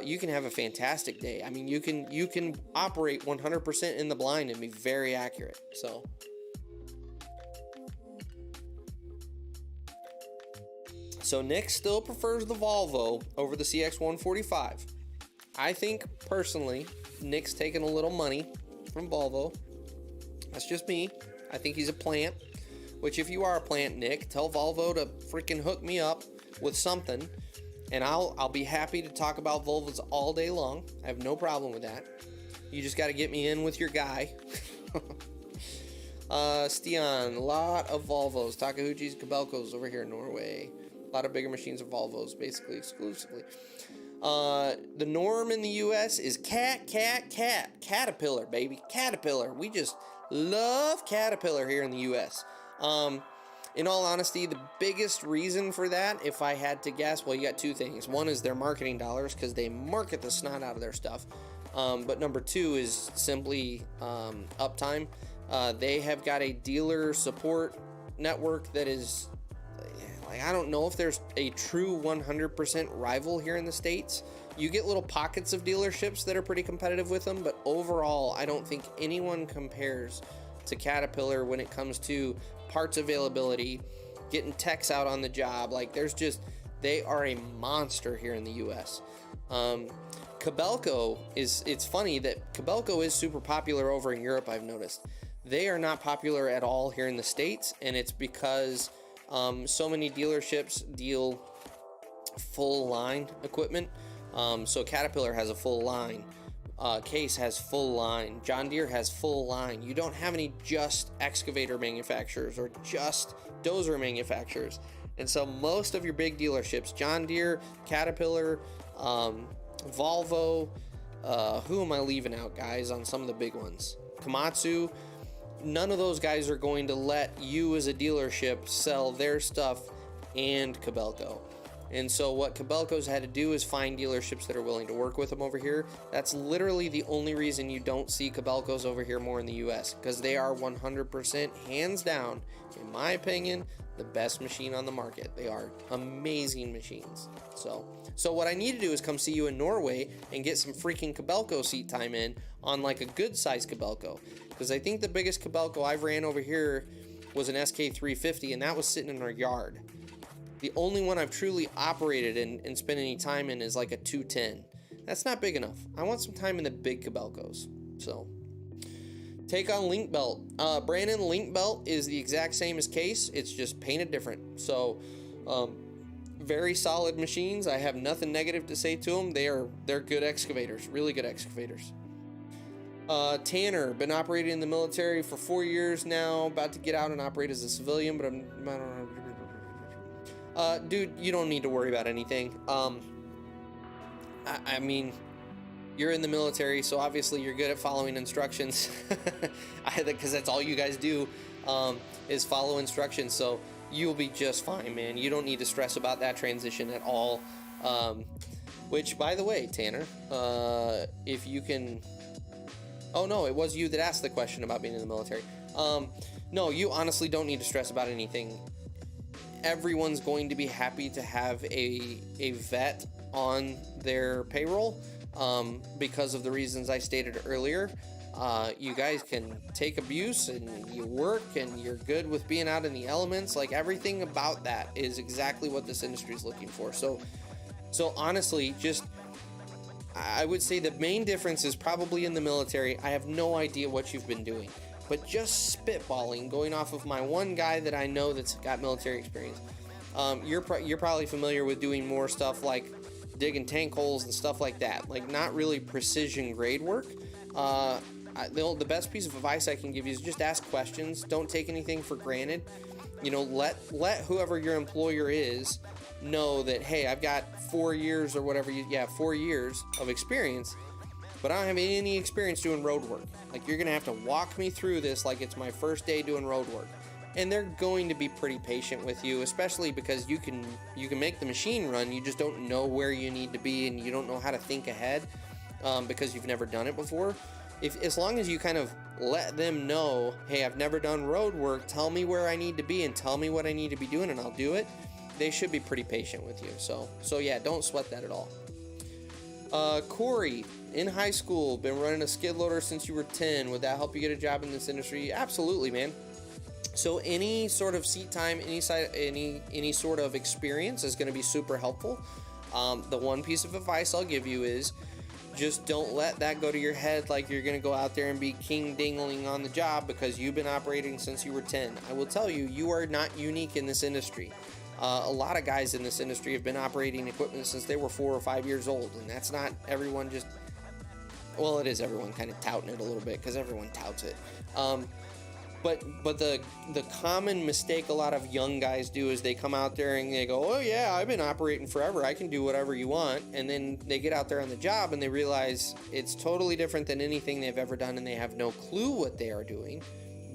you can have a fantastic day. I mean, you can operate 100% in the blind and be very accurate. So Nick still prefers the Volvo over the CX145. I think personally, Nick's taking a little money from Volvo. That's just me. I think he's a plant. Which, if you are a plant, Nick, tell Volvo to freaking hook me up with something, and I'll be happy to talk about Volvos all day long. I have no problem with that. You just got to get me in with your guy. Stian, a lot of Volvos, Takahujis, Kobelcos over here in Norway. A lot of bigger machines are Volvos, basically exclusively. The norm in the U.S. is Caterpillar, baby. Caterpillar. We just love Caterpillar here in the U.S. In all honesty, the biggest reason for that, if I had to guess, well, you got two things. One is their marketing dollars, because they market the snot out of their stuff. But number two is simply uptime. They have got a dealer support network that is, like, I don't know if there's a true 100% rival here in the States. You get little pockets of dealerships that are pretty competitive with them, but overall, I don't think anyone compares to Caterpillar when it comes to parts availability, getting techs out on the job. Like, they are a monster here in the US. Kobelco it's funny that Kobelco is super popular over in Europe, I've noticed. They are not popular at all here in the States, and it's because so many dealerships deal full line equipment. So Caterpillar has a full line. Case has full line. John Deere has full line. You don't have any just excavator manufacturers or just dozer manufacturers. And so most of your big dealerships, John Deere, Caterpillar, Volvo, who am I leaving out, guys, on some of the big ones? Komatsu. None of those guys are going to let you as a dealership sell their stuff and Kobelco. And so what Kobelco's had to do is find dealerships that are willing to work with them over here. That's literally the only reason you don't see Kobelco's over here more in the US, because they are 100%, hands down, in my opinion, the best machine on the market. They are amazing machines. So what I need to do is come see you in Norway and get some freaking Kobelco seat time in on like a good size Kobelco, because I think the biggest Kobelco I've ran over here was an SK350, and that was sitting in our yard. The only one I've truly operated and spent any time in is like a 210. That's not big enough. I want some time in the big Kobelcos. So, take on link belt. Brandon, link belt is the exact same as Case. It's just painted different. So, very solid machines. I have nothing negative to say to them. They're good excavators, really good excavators. Tanner, been operating in the military for 4 years now. About to get out and operate as a civilian, but I don't know. Dude, you don't need to worry about anything. I mean, you're in the military, so obviously you're good at following instructions. Because that's all you guys do, is follow instructions. So you'll be just fine, man. You don't need to stress about that transition at all. Which, by the way, Tanner, if you can... Oh, no, it was you that asked the question about being in the military. No, you honestly don't need to stress about anything. Everyone's going to be happy to have a vet on their payroll because of the reasons I stated earlier. You guys can take abuse and you work and you're good with being out in the elements. Like, everything about that is exactly what this industry is looking for. So honestly, I would say the main difference is probably in the military. I have no idea what you've been doing. But just spitballing, going off of my one guy that I know that's got military experience, you're probably familiar with doing more stuff like digging tank holes and stuff like that. Like, not really precision grade work. The best piece of advice I can give you is just ask questions. Don't take anything for granted. You know, let whoever your employer is know that, hey, I've got 4 years or whatever. 4 years of experience. But I don't have any experience doing road work. Like, you're going to have to walk me through this like it's my first day doing road work. and they're going to be pretty patient with you, especially because you can make the machine run. You just don't know where you need to be, and you don't know how to think ahead because you've never done it before. As long as you kind of let them know, hey, I've never done road work, tell me where I need to be and tell me what I need to be doing, and I'll do it. They should be pretty patient with you. So yeah, don't sweat that at all. Corey, in high school, been running a skid loader since you were 10. Would that help you get a job in this industry? Absolutely, man. So any sort of seat time, any sort of experience is going to be super helpful. The one piece of advice I'll give you is just don't let that go to your head like you're going to go out there and be king dingling on the job because you've been operating since you were 10. I will tell you, you are not unique in this industry. A lot of guys in this industry have been operating equipment since they were 4 or 5 years old, and that's not everyone just, well, it is everyone kind of touting it a little bit because everyone touts it. But the common mistake a lot of young guys do is they come out there and they go, oh yeah, I've been operating forever, I can do whatever you want, and then they get out there on the job and they realize it's totally different than anything they've ever done and they have no clue what they are doing.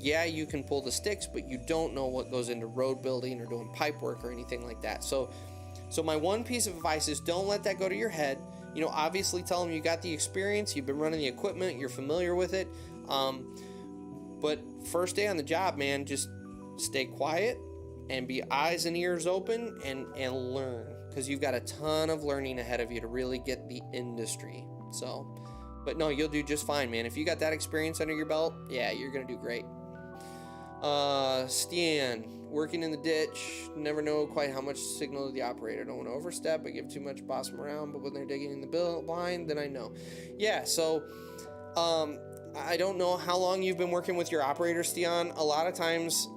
Yeah, you can pull the sticks, but you don't know what goes into road building or doing pipe work or anything like that. So my one piece of advice is don't let that go to your head. You know, obviously tell them you got the experience, you've been running the equipment, you're familiar with it. But first day on the job, man, just stay quiet and be eyes and ears open and learn, because you've got a ton of learning ahead of you to really get the industry. So, but no, you'll do just fine, man. If you got that experience under your belt, yeah, you're going to do great. Stan, working in the ditch, never know quite how much signal to the operator. Don't want to overstep, I give too much boss them around, but when they're digging in the blind, then I know. Yeah, so, I don't know how long you've been working with your operator, Stian. A lot of times,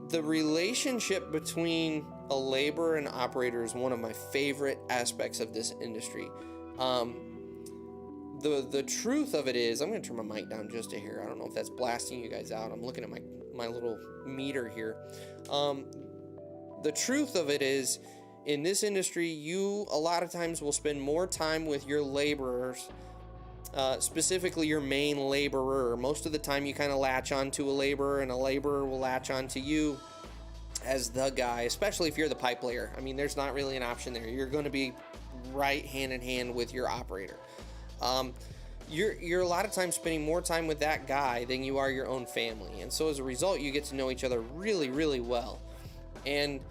the relationship between a laborer and operator is one of my favorite aspects of this industry. The truth of it is, I'm going to turn my mic down just a hair. I don't know if that's blasting you guys out. I'm looking at my little meter here. The truth of it is, in this industry, you a lot of times will spend more time with your laborers, specifically your main laborer. Most of the time you kind of latch onto a laborer, and a laborer will latch onto you as the guy, especially if you're the pipe layer. I mean, there's not really an option there. You're going to be right hand in hand with your operator. You're a lot of times spending more time with that guy than you are your own family, and so as a result you get to know each other really, really well. And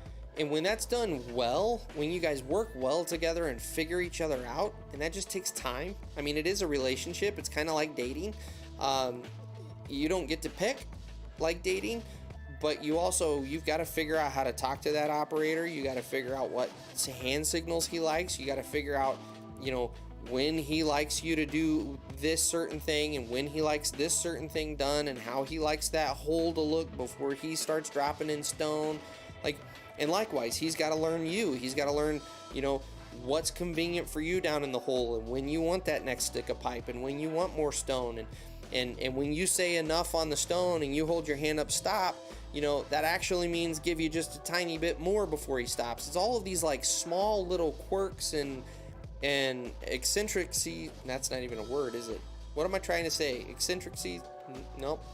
when that's done well, when you guys work well together and figure each other out, and that just takes time. I mean, it is a relationship. It's kind of like dating. You don't get to pick like dating, but you've got to figure out how to talk to that operator. You got to figure out what hand signals he likes. You got to figure out, when he likes you to do this certain thing and when he likes this certain thing done and how he likes that hole to look before he starts dropping in stone. And likewise, he's got to learn you. He's got to learn, what's convenient for you down in the hole and when you want that next stick of pipe and when you want more stone. And when you say enough on the stone and you hold your hand up, stop, that actually means give you just a tiny bit more before he stops. It's all of these small little quirks and eccentricity. That's not even a word, is it? What am I trying to say? Eccentricity? Nope.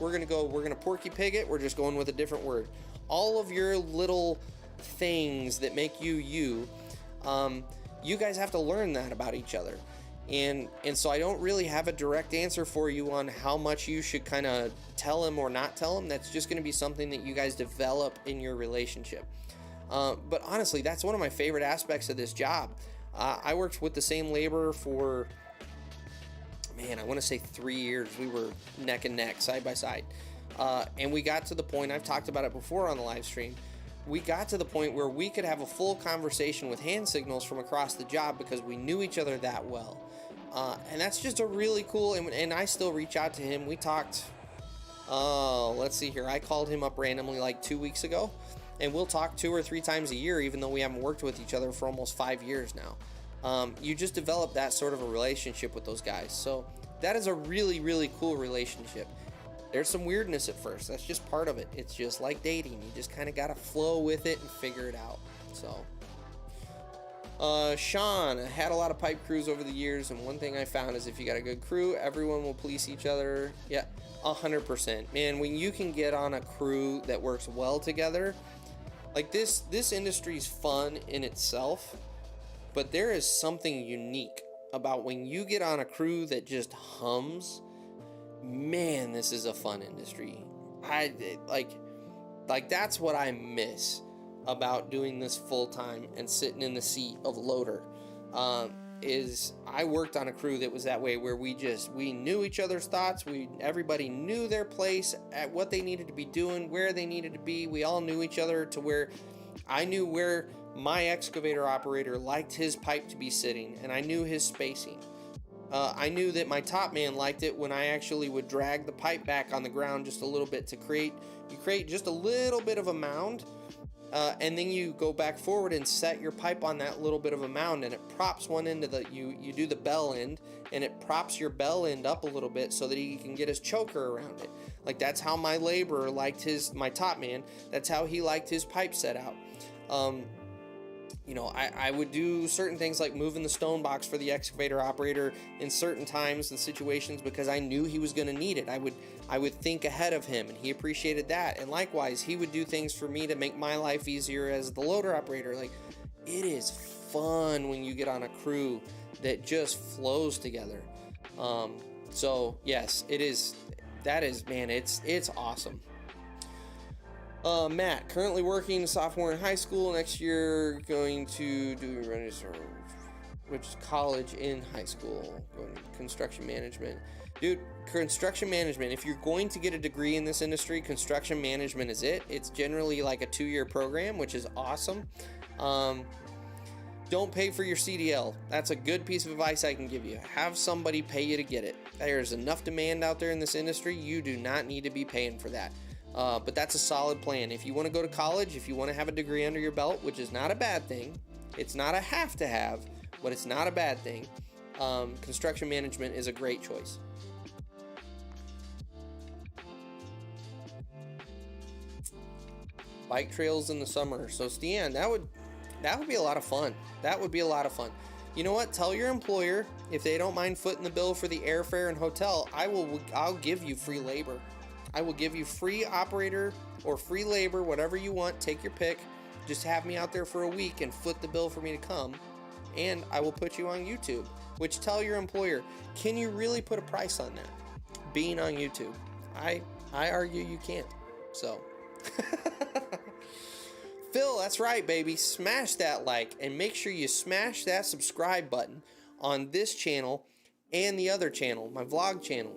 We're gonna porky pig it. We're just going with a different word. All of your little things that make you, you guys have to learn that about each other. And so I don't really have a direct answer for you on how much you should kind of tell him or not tell him. That's just going to be something that you guys develop in your relationship. But honestly, that's one of my favorite aspects of this job. I worked with the same laborer for, I want to say 3 years. We were neck and neck, side by side. And we got to the point, I've talked about it before on the live stream, we got to the point where we could have a full conversation with hand signals from across the job because we knew each other that well. And that's just a really cool, and I still reach out to him. We talked, let's see here, I called him up randomly 2 weeks ago, and we'll talk 2 or 3 times a year, even though we haven't worked with each other for almost 5 years now. You just develop that sort of a relationship with those guys. So that is a really, really cool relationship. There's some weirdness at first. That's just part of it. It's just like dating. You just kind of got to flow with it and figure it out. So, Sean, I had a lot of pipe crews over the years, and one thing I found is if you got a good crew, everyone will police each other. Yeah, 100%. Man, when you can get on a crew that works well together, like this industry is fun in itself, but there is something unique about when you get on a crew that just hums. Man, this is a fun industry. I like that's what I miss about doing this full time and sitting in the seat of loader. Is I worked on a crew that was that way, where we knew each other's thoughts. Everybody knew their place at what they needed to be doing, where they needed to be. We all knew each other to where I knew where my excavator operator liked his pipe to be sitting, and I knew his spacing. I knew that my top man liked it when I actually would drag the pipe back on the ground just a little bit to create just a little bit of a mound. And then you go back forward and set your pipe on that little bit of a mound, and it props one end of you do the bell end, and it props your bell end up a little bit so that he can get his choker around it. Like that's how my laborer liked my top man, that's how he liked his pipe set out. I would do certain things like moving the stone box for the excavator operator in certain times and situations because I knew he was going to need it. I would think ahead of him, and he appreciated that. And likewise, he would do things for me to make my life easier as the loader operator. Like, it is fun when you get on a crew that just flows together. So yes, it is. That is, man, it's awesome. Matt, currently working sophomore in high school. Next year, going to do which is college in high school. Going to construction management. Dude, construction management, if you're going to get a degree in this industry, construction management is it. It's generally like a 2-year program, which is awesome. Don't pay for your CDL. That's a good piece of advice I can give you. Have somebody pay you to get it. There's enough demand out there in this industry. You do not need to be paying for that. But that's a solid plan. If you want to go to college, if you want to have a degree under your belt, which is not a bad thing, it's not a have to have, but it's not a bad thing. Construction management is a great choice. Bike trails in the summer. So Stian, that would be a lot of fun. That would be a lot of fun. You know what? Tell your employer if they don't mind footing the bill for the airfare and hotel, I'll give you free labor. I will give you free operator or free labor, whatever you want. Take your pick. Just have me out there for a week and foot the bill for me to come. And I will put you on YouTube. Which, tell your employer, can you really put a price on that? Being on YouTube. I argue you can't. So. Phil, that's right, baby. Smash that like and make sure you smash that subscribe button on this channel and the other channel, my vlog channel.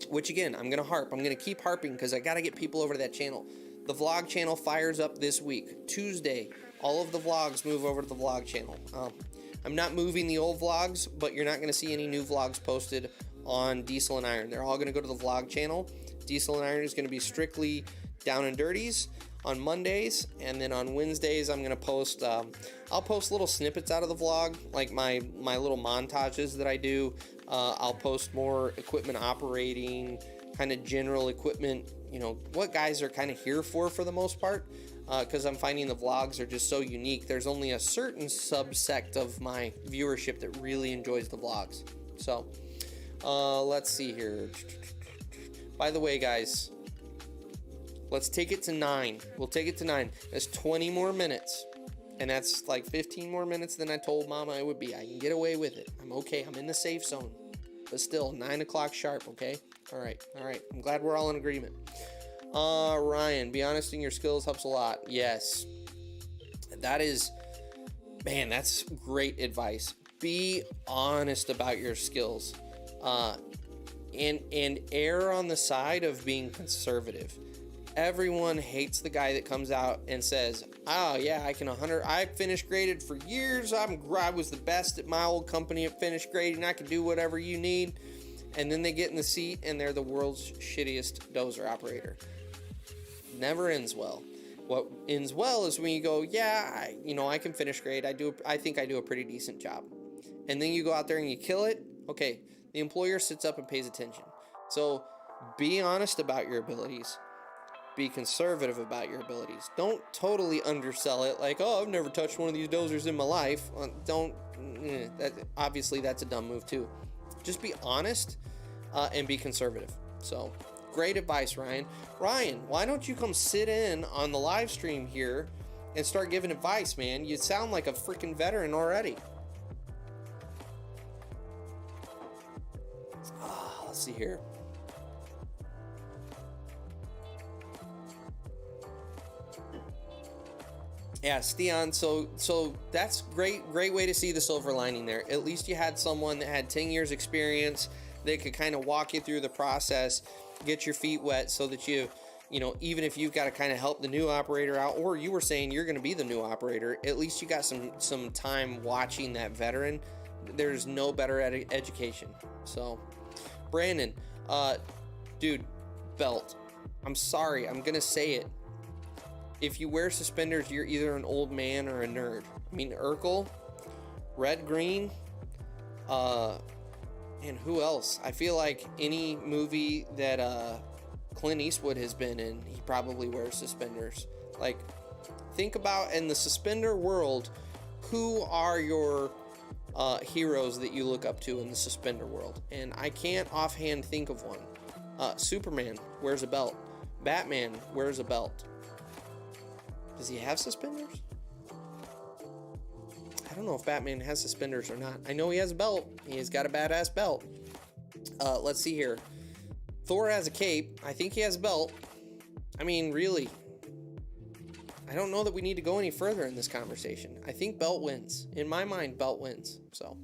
Which again, I'm going to keep harping because I got to get people over to that channel. The vlog channel fires up this week. Tuesday, all of the vlogs move over to the vlog channel. I'm not moving the old vlogs, but you're not going to see any new vlogs posted on Diesel and Iron. They're all going to go to the vlog channel. Diesel and Iron is going to be strictly down and dirties on Mondays, and then on Wednesdays I'm going to post, I'll post little snippets out of the vlog, like my little montages that I do. I'll post more equipment operating, kind of general equipment, what guys are kind of here for the most part, because I'm finding the vlogs are just so unique. There's only a certain subsect of my viewership that really enjoys the vlogs. So, let's see here. By the way, guys, let's take it to 9. We'll take it to 9. That's 20 more minutes. And that's like 15 more minutes than I told Mama it would be. I can get away with it. I'm okay. I'm in the safe zone. But still, 9 o'clock sharp, okay? All right. I'm glad we're all in agreement. Ryan, be honest in your skills helps a lot. Yes. That's great advice. Be honest about your skills. And err on the side of being conservative. Everyone hates the guy that comes out and says, oh yeah, I finished graded for years. I was the best at my old company at finished grading. I can do whatever you need. And then they get in the seat and they're the world's shittiest dozer operator. Never ends well. What ends well is when you go, yeah, I can finish grade. I think I do a pretty decent job. And then you go out there and you kill it. Okay, the employer sits up and pays attention. So be honest about your abilities. be conservative about your abilities. Don't totally undersell it like, oh, I've never touched one of these dozers in my life. Obviously that's a dumb move too. Just be honest and be conservative. So great advice, Ryan. Ryan, why don't you come sit in on the live stream here and start giving advice, man? You sound like a freaking veteran already. Let's see here. Yeah, Stian, so that's great way to see the silver lining there. At least you had someone that had 10 years experience that could kind of walk you through the process, get your feet wet so that you know, even if you've got to kind of help the new operator out, or you were saying you're going to be the new operator, at least you got some time watching that veteran. There's no better education. So, Brandon, dude, belt. I'm sorry, I'm going to say it. If you wear suspenders, you're either an old man or a nerd. I mean, Urkel, Red Green, and who else? I feel like any movie that Clint Eastwood has been in, he probably wears suspenders. Like, think about in the suspender world, who are your heroes that you look up to in the suspender world? And I can't offhand think of one. Superman wears a belt. Batman wears a belt. Does he have suspenders? I don't know if Batman has suspenders or not. I know he has a belt. He's got a badass belt. Let's see here. Thor has a cape. I think he has a belt. I mean, really. I don't know that we need to go any further in this conversation. I think belt wins. In my mind, belt wins. So,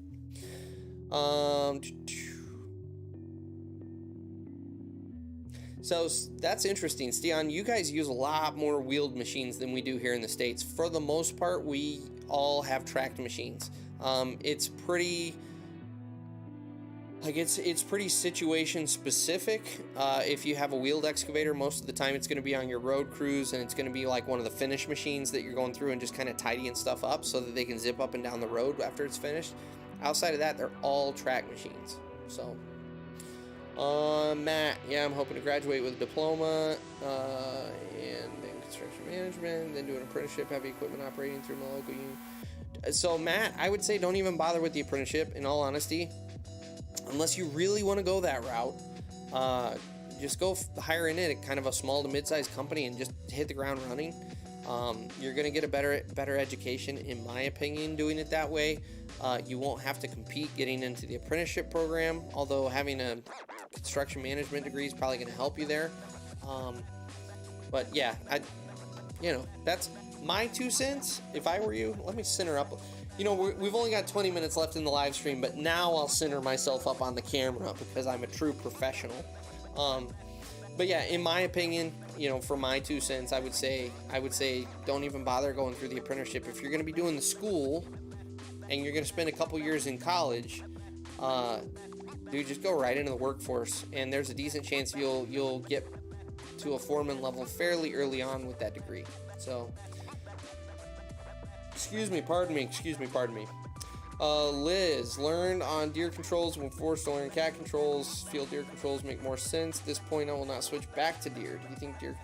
So that's interesting. Stian, you guys use a lot more wheeled machines than we do here in the States. For the most part, we all have tracked machines. It's pretty, like it's pretty situation specific. If you have a wheeled excavator, most of the time it's going to be on your road crews, and it's going to be like one of the finish machines that you're going through and just kind of tidying stuff up so that they can zip up and down the road after it's finished. Outside of that, they're all track machines. So. Matt, yeah, I'm hoping to graduate with a diploma, and then construction management, then do an apprenticeship, heavy equipment operating through my local union. So, Matt, I would say don't even bother with the apprenticeship, in all honesty, unless you really want to go that route. Just go hire in it, kind of a small to mid-sized company, and just hit the ground running. You're going to get a better education, in my opinion, doing it that way. You won't have to compete getting into the apprenticeship program, although having a construction management degree is probably going to help you there. But yeah, that's my 2 cents. If I were you, let me center up. We've only got 20 minutes left in the live stream, but now I'll center myself up on the camera because I'm a true professional. But yeah, in my opinion, for my 2 cents, I would say don't even bother going through the apprenticeship. If you're going to be doing the school and you're going to spend a couple years in college, dude, just go right into the workforce, and there's a decent chance you'll get to a foreman level fairly early on with that degree. So, pardon me. Liz, learned on deer controls when forced to learn cat controls. Field deer controls make more sense. At this point, I will not switch back to deer. Do you think deer...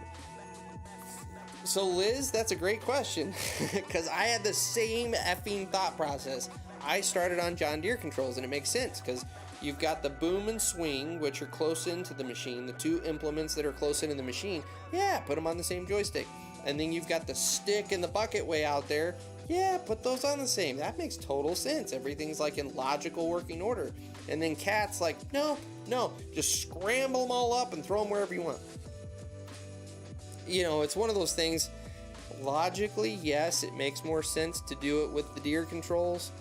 So, Liz, that's a great question, because I had the same effing thought process. I started on John Deere controls, and it makes sense, because you've got the boom and swing, which are close into the machine, the two implements that are close into the machine. Yeah, put them on the same joystick. And then you've got the stick and the bucket way out there. Yeah, put those on the same. That makes total sense. Everything's like in logical working order. And then cat's like, no, just scramble them all up and throw them wherever you want. It's one of those things. Logically, yes, it makes more sense to do it with the Deere controls.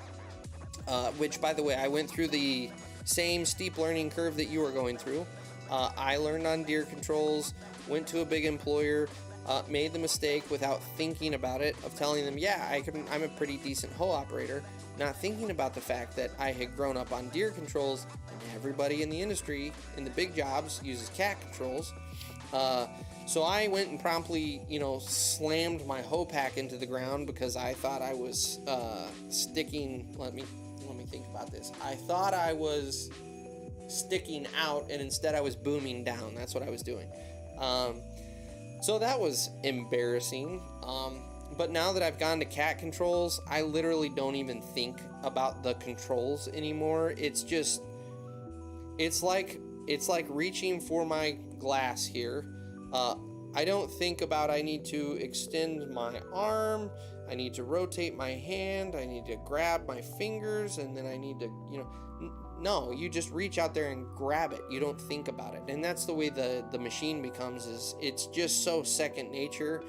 Which, by the way, I went through the same steep learning curve that you were going through. I learned on Deere controls, went to a big employer, made the mistake without thinking about it of telling them, yeah, I'm a pretty decent hoe operator, not thinking about the fact that I had grown up on Deere controls, and everybody in the industry, in the big jobs, uses cat controls. So I went and promptly, slammed my hoe pack into the ground because I thought I was sticking. Let me think about this. I thought I was sticking out, and instead I was booming down. That's what I was doing. So that was embarrassing. But now that I've gone to cat controls, I literally don't even think about the controls anymore. It's like reaching for my glass here. I don't think about I need to extend my arm, I need to rotate my hand, I need to grab my fingers, and then I need to, no, you just reach out there and grab it. You don't think about it. And that's the way the machine becomes, is it's just so second nature.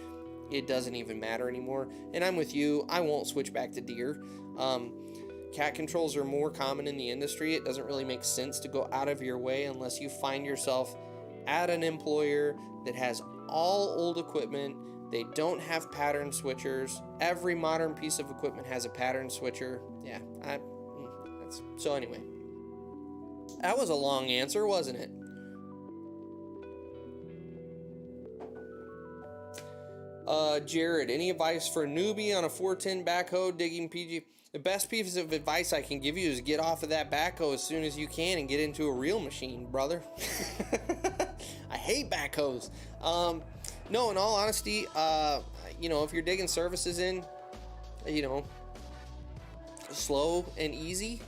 It doesn't even matter anymore. And I'm with you. I won't switch back to Deere. Cat controls are more common in the industry. It doesn't really make sense to go out of your way unless you find yourself at an employer that has all old equipment. They don't have pattern switchers. Every modern piece of equipment has a pattern switcher. Yeah, so anyway. That was a long answer, wasn't it? Jared, any advice for a newbie on a 410 backhoe digging PG? The best piece of advice I can give you is get off of that backhoe as soon as you can and get into a real machine, brother. I hate backhoes. No, in all honesty, if you're digging surfaces in, slow and easy,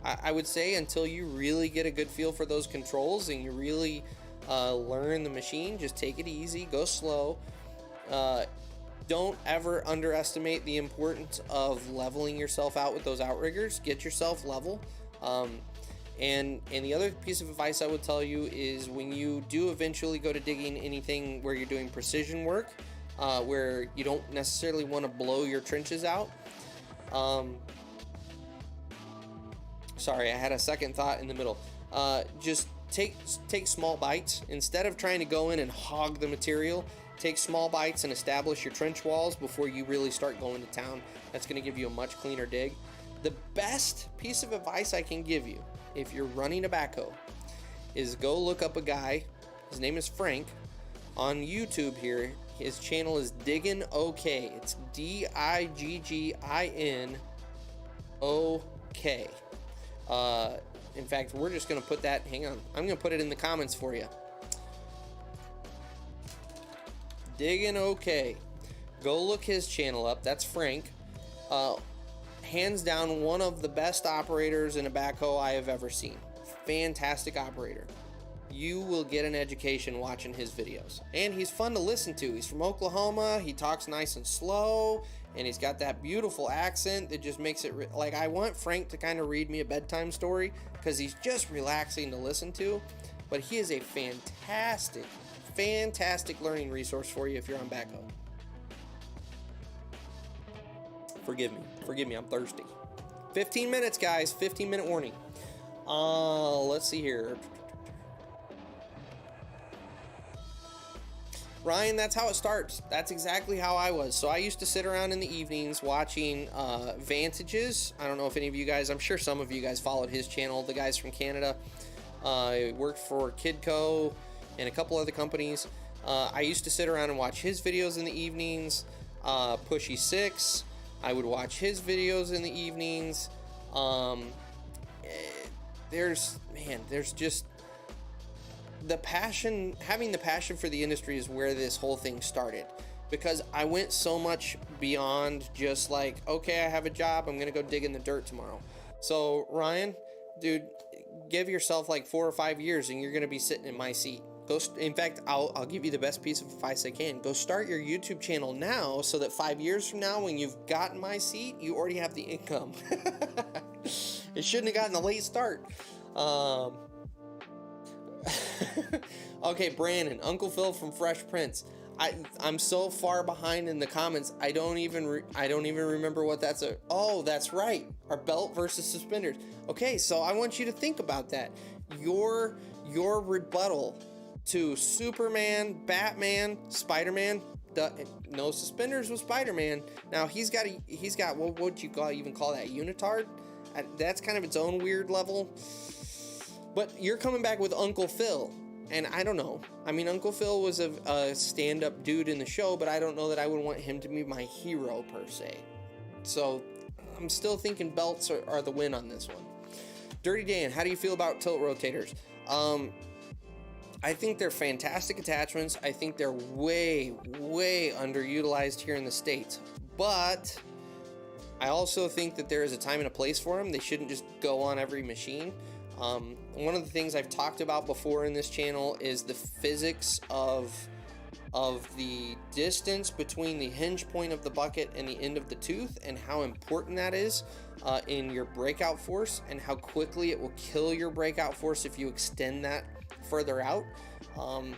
I would say, until you really get a good feel for those controls and you really learn the machine, just take it easy, go slow. Don't ever underestimate the importance of leveling yourself out with those outriggers. Get yourself level. And the other piece of advice I would tell you is when you do eventually go to digging anything where you're doing precision work, where you don't necessarily want to blow your trenches out. Sorry, I had a second thought in the middle. Just take small bites. Instead of trying to go in and hog the material, take small bites and establish your trench walls before you really start going to town. That's going to give you a much cleaner dig. The best piece of advice I can give you if you're running a backhoe is go look up a guy. His name is Frank on YouTube here. His channel is Diggin' OK. It's DIGGIN-OK. In fact, we're just going to put that, hang on, I'm going to put it in the comments for you. Diggin' OK. Go look his channel up. That's Frank. Hands down, one of the best operators in a backhoe I have ever seen. Fantastic operator. You will get an education watching his videos. And he's fun to listen to. He's from Oklahoma. He talks nice and slow. And he's got that beautiful accent that just makes it... like, I want Frank to kind of read me a bedtime story because he's just relaxing to listen to. But he is a fantastic learning resource for you if you're on backhoe. Forgive me, I'm thirsty. 15 minutes, guys. 15-minute warning. Let's see here. Ryan, that's how it starts. That's exactly how I was. So I used to sit around in the evenings watching Vantages. I don't know if any of you guys, I'm sure some of you guys followed his channel, the guys from Canada. He worked for Kidco and a couple other companies. I used to sit around and watch his videos in the evenings. Pushy Six, I would watch his videos in the evenings. There's just the passion. Having the passion for the industry is where this whole thing started, because I went so much beyond just like, okay, I have a job, I'm gonna go dig in the dirt tomorrow. So Ryan, dude, give yourself like 4 or 5 years and you're gonna be sitting in my seat. In fact, I'll give you the best piece of advice I can. Go start your YouTube channel now so that 5 years from now, when you've gotten my seat, you already have the income. It shouldn't have gotten a late start. Okay, Brandon, Uncle Phil from Fresh Prince. I'm so far behind in the comments. I don't even remember what that's. Oh, that's right. Our belt versus suspenders. Okay, so I want you to think about that. Your rebuttal to Superman, Batman, Spider-Man. No suspenders with Spider-Man. Now he's got what would you even call that? Unitard? That's kind of its own weird level. But you're coming back with Uncle Phil, and I don't know. I mean, Uncle Phil was a stand-up dude in the show, but I don't know that I would want him to be my hero per se. So I'm still thinking belts are the win on this one. Dirty Dan, how do you feel about tilt rotators? I think they're fantastic attachments. I think they're way, way underutilized here in the States. But I also think that there is a time and a place for them. They shouldn't just go on every machine. One of the things I've talked about before in this channel is the physics of the distance between the hinge point of the bucket and the end of the tooth, and how important that is in your breakout force, and how quickly it will kill your breakout force if you extend that further out. And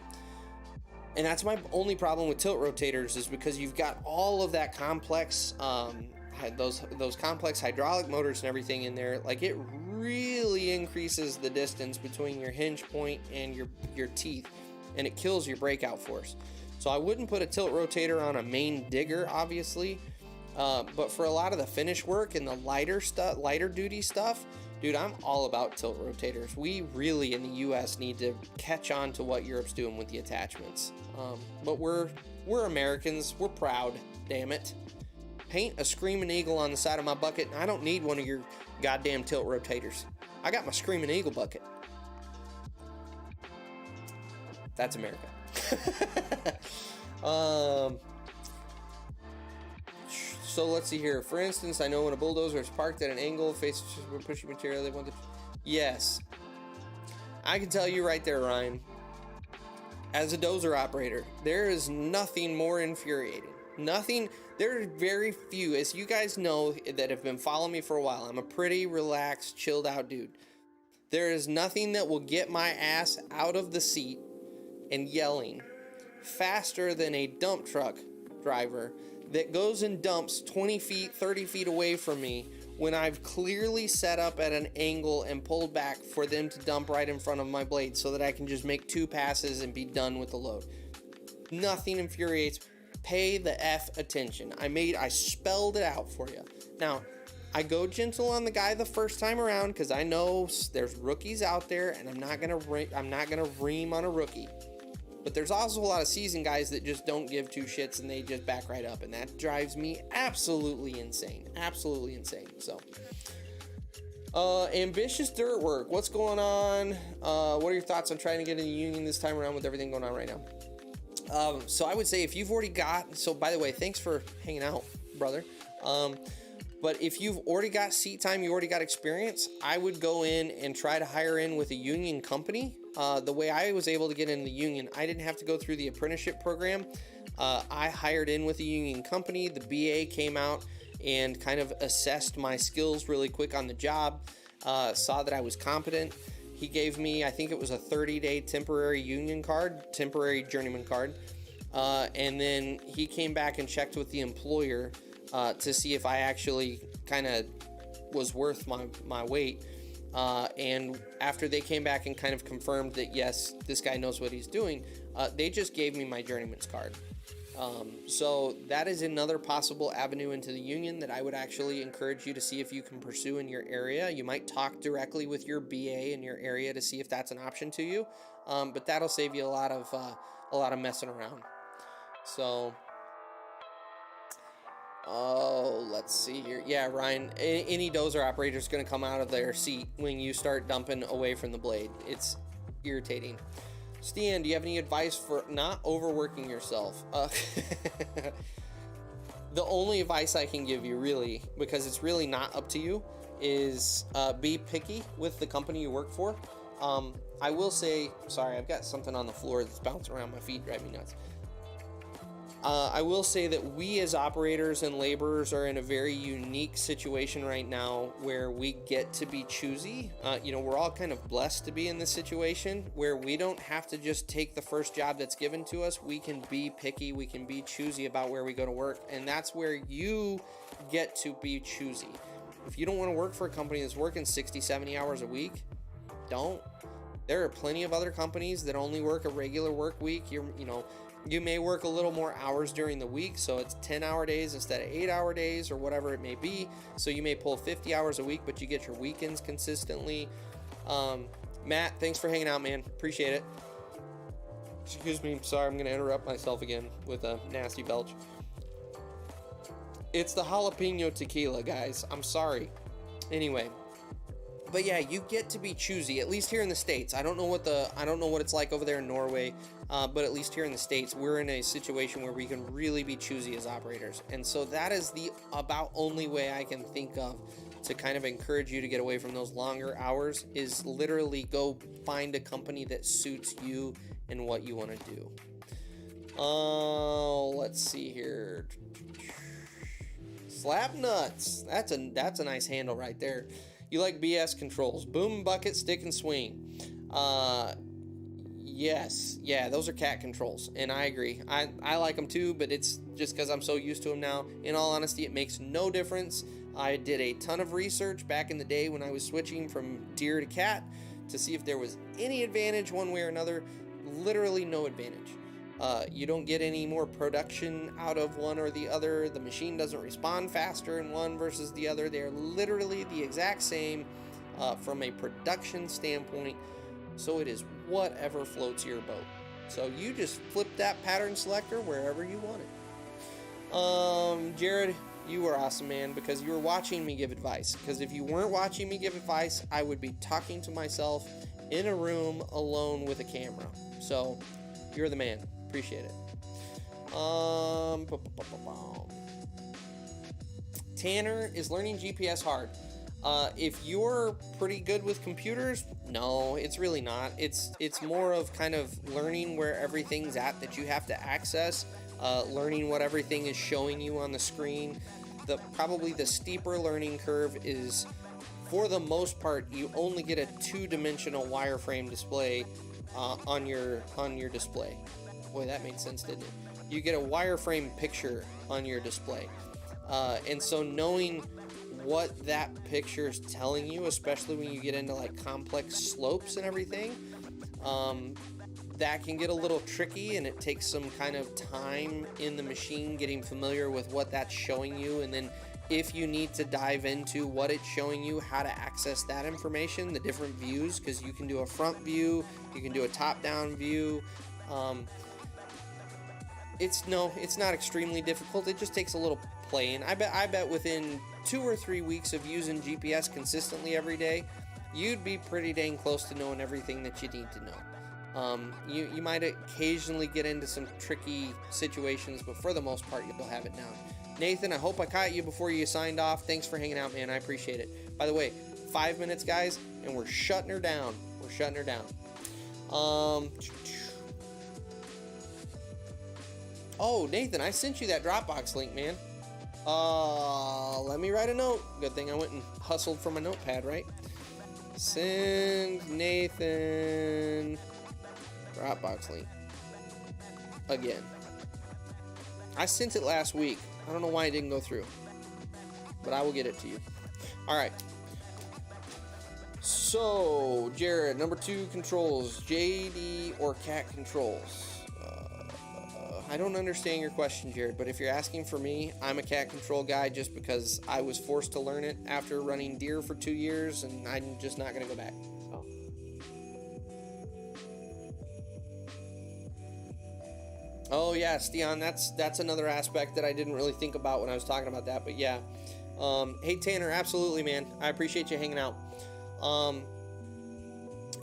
that's my only problem with tilt rotators, is because you've got all of that complex those complex hydraulic motors and everything in there. Like, it really increases the distance between your hinge point and your teeth, and it kills your breakout force. So I wouldn't put a tilt rotator on a main digger, obviously, but for a lot of the finish work and the lighter duty stuff, dude, I'm all about tilt rotators. We really in the US need to catch on to what Europe's doing with the attachments. But we're Americans, we're proud, damn it. Paint a Screaming Eagle on the side of my bucket, and I don't need one of your goddamn tilt rotators. I got my Screaming Eagle bucket. That's America. So let's see here. For instance, I know when a bulldozer is parked at an angle, faces pushy material, they want to... Yes. I can tell you right there, Ryan. As a dozer operator, there is nothing more infuriating. Nothing... There are very few, as you guys know that have been following me for a while, I'm a pretty relaxed, chilled out dude. There is nothing that will get my ass out of the seat and yelling faster than a dump truck driver that goes and dumps 20 feet, 30 feet away from me when I've clearly set up at an angle and pulled back for them to dump right in front of my blade so that I can just make 2 passes and be done with the load. Nothing infuriates. Pay the F attention. I spelled it out for you. Now, I go gentle on the guy the first time around because I know there's rookies out there, and I'm not gonna ream on a rookie. But there's also a lot of seasoned guys that just don't give 2 shits and they just back right up, and that drives me absolutely insane. Absolutely insane. So, ambitious dirt work. What's going on? What are your thoughts on trying to get in the union this time around with everything going on right now? So I would say if you've already got, so by the way, thanks for hanging out, brother. But if you've already got seat time, you already got experience, I would go in and try to hire in with a union company. The way I was able to get in the union, I didn't have to go through the apprenticeship program. I hired in with a union company. The BA came out and kind of assessed my skills really quick on the job, saw that I was competent. He gave me, I think it was a 30-day temporary journeyman card. And then he came back and checked with the employer to see if I actually kind of was worth my weight. And after they came back and kind of confirmed that, yes, this guy knows what he's doing, they just gave me my journeyman's card. So that is another possible avenue into the union that I would actually encourage you to see if you can pursue in your area. You might talk directly with your BA in your area to see if that's an option to you. But that'll save you a lot of messing around. So, let's see here. Yeah, Ryan, any dozer operator is going to come out of their seat when you start dumping away from the blade. It's irritating. Stan, do you have any advice for not overworking yourself? The only advice I can give you, really, because it's really not up to you, is be picky with the company you work for. I will say, sorry, I've got something on the floor that's bouncing around my feet, driving me nuts. I will say that we as operators and laborers are in a very unique situation right now where we get to be choosy. We're all kind of blessed to be in this situation where we don't have to just take the first job that's given to us. We can be picky. We can be choosy about where we go to work. And that's where you get to be choosy. If you don't want to work for a company that's working 60, 70 hours a week, don't. There are plenty of other companies that only work a regular work week. You may work a little more hours during the week, so it's 10-hour days instead of 8-hour days or whatever it may be. So you may pull 50 hours a week, but you get your weekends consistently. Matt, thanks for hanging out, man. Appreciate it. Excuse me. Sorry, I'm going to interrupt myself again with a nasty belch. It's the jalapeno tequila, guys. I'm sorry. Anyway, But yeah, you get to be choosy, at least here in the States. I don't know what it's like over there in Norway, but at least here in the States, we're in a situation where we can really be choosy as operators. And so that is the about only way I can think of to kind of encourage you to get away from those longer hours, is literally go find a company that suits you and what you want to do. Let's see here. Slap nuts. That's a nice handle right there. You like BS controls. Boom, bucket, stick, and swing. Yes. Yeah, those are cat controls, and I agree. I like them too, but it's just because I'm so used to them now. In all honesty, it makes no difference. I did a ton of research back in the day when I was switching from deer to cat to see if there was any advantage one way or another. Literally no advantage. You don't get any more production out of one or the other. The machine doesn't respond faster in one versus the other. They're literally the exact same from a production standpoint. So it is whatever floats your boat. So you just flip that pattern selector wherever you want it. Jared, you were awesome, man, because you were watching me give advice. Because if you weren't watching me give advice, I would be talking to myself in a room alone with a camera. So you're the man. Appreciate it. Tanner, is learning GPS hard? If you're pretty good with computers, no, it's really not. It's more of kind of learning where everything's at that you have to access, learning what everything is showing you on the screen. Probably the steeper learning curve is, for the most part, you only get a two-dimensional wireframe display on your display. Boy, that made sense, didn't it? You get a wireframe picture on your display. And so knowing what that picture is telling you, especially when you get into like complex slopes and everything, that can get a little tricky, and it takes some kind of time in the machine getting familiar with what that's showing you. And then if you need to dive into what it's showing you, how to access that information, the different views, because you can do a front view, you can do a top-down view. It's not extremely difficult. It just takes a little playing. I bet within 2 or 3 weeks of using GPS consistently every day, you'd be pretty dang close to knowing everything that you need to know. You might occasionally get into some tricky situations, but for the most part, you'll have it down. Nathan, I hope I caught you before you signed off. Thanks for hanging out, man. I appreciate it. By the way, 5 minutes, guys, and we're shutting her down. Oh, Nathan, I sent you that Dropbox link, man. Let me write a note. Good thing I went and hustled for my notepad, right? Send Nathan Dropbox link. Again. I sent it last week. I don't know why it didn't go through, but I will get it to you. All right. So, Jared, number 2 controls, JD or cat controls? I don't understand your question, Jared, but if you're asking for me, I'm a cat control guy just because I was forced to learn it after running deer for 2 years, and I'm just not going to go back. So. Oh yeah, Stian, that's another aspect that I didn't really think about when I was talking about that, but yeah. Hey Tanner, absolutely, man. I appreciate you hanging out.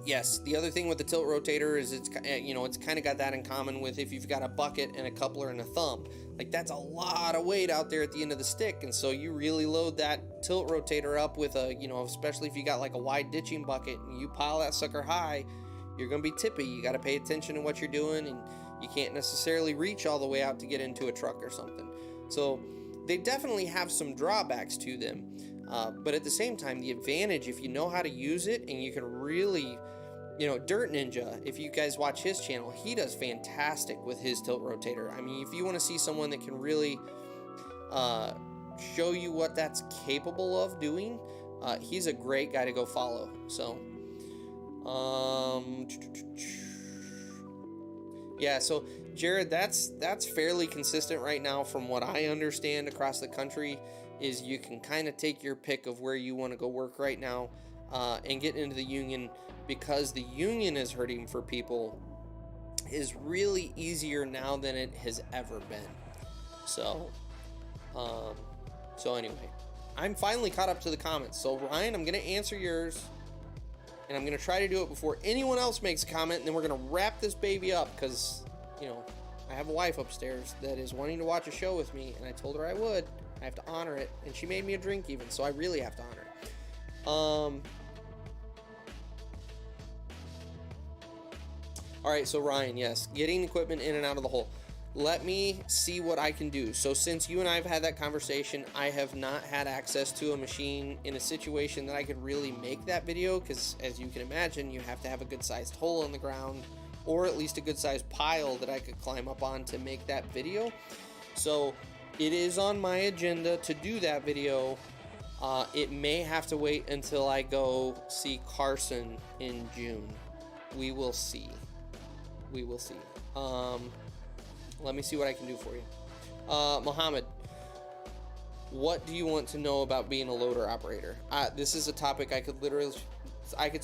Yes, the other thing with the tilt rotator is it's kind of got that in common with if you've got a bucket and a coupler and a thumb. Like, that's a lot of weight out there at the end of the stick, and so you really load that tilt rotator up with especially if you got like a wide ditching bucket and you pile that sucker high, you're going to be tippy. You got to pay attention to what you're doing, and you can't necessarily reach all the way out to get into a truck or something. So they definitely have some drawbacks to them. But at the same time, the advantage, if you know how to use it, and you can really, Dirt Ninja, if you guys watch his channel, he does fantastic with his tilt rotator. I mean, if you want to see someone that can really show you what that's capable of doing, he's a great guy to go follow. So, yeah, so Jared, that's fairly consistent right now from what I understand across the country. Is you can kind of take your pick of where you want to go work right now and get into the union, because the union is hurting for people is really easier now than it has ever been. So anyway, I'm finally caught up to the comments. So Ryan, I'm going to answer yours And I'm going to try to do it before anyone else makes a comment, and then we're going to wrap this baby up because, you know, I have a wife upstairs that is wanting to watch a show with me, and I told her I would. I have to honor it, and she made me a drink even, so I really have to honor it. All right, so Ryan, yes, getting equipment in and out of the hole. Let me see what I can do. So since you and I have had that conversation, I have not had access to a machine in a situation that I could really make that video, because as you can imagine, you have to have a good sized hole in the ground, or at least a good sized pile that I could climb up on to make that video. So it is on my agenda to do that video. It may have to wait until I go see Carson in June. We will see. We will see. Let me see what I can do for you. Mohammed, what do you want to know about being a loader operator? This is a topic I could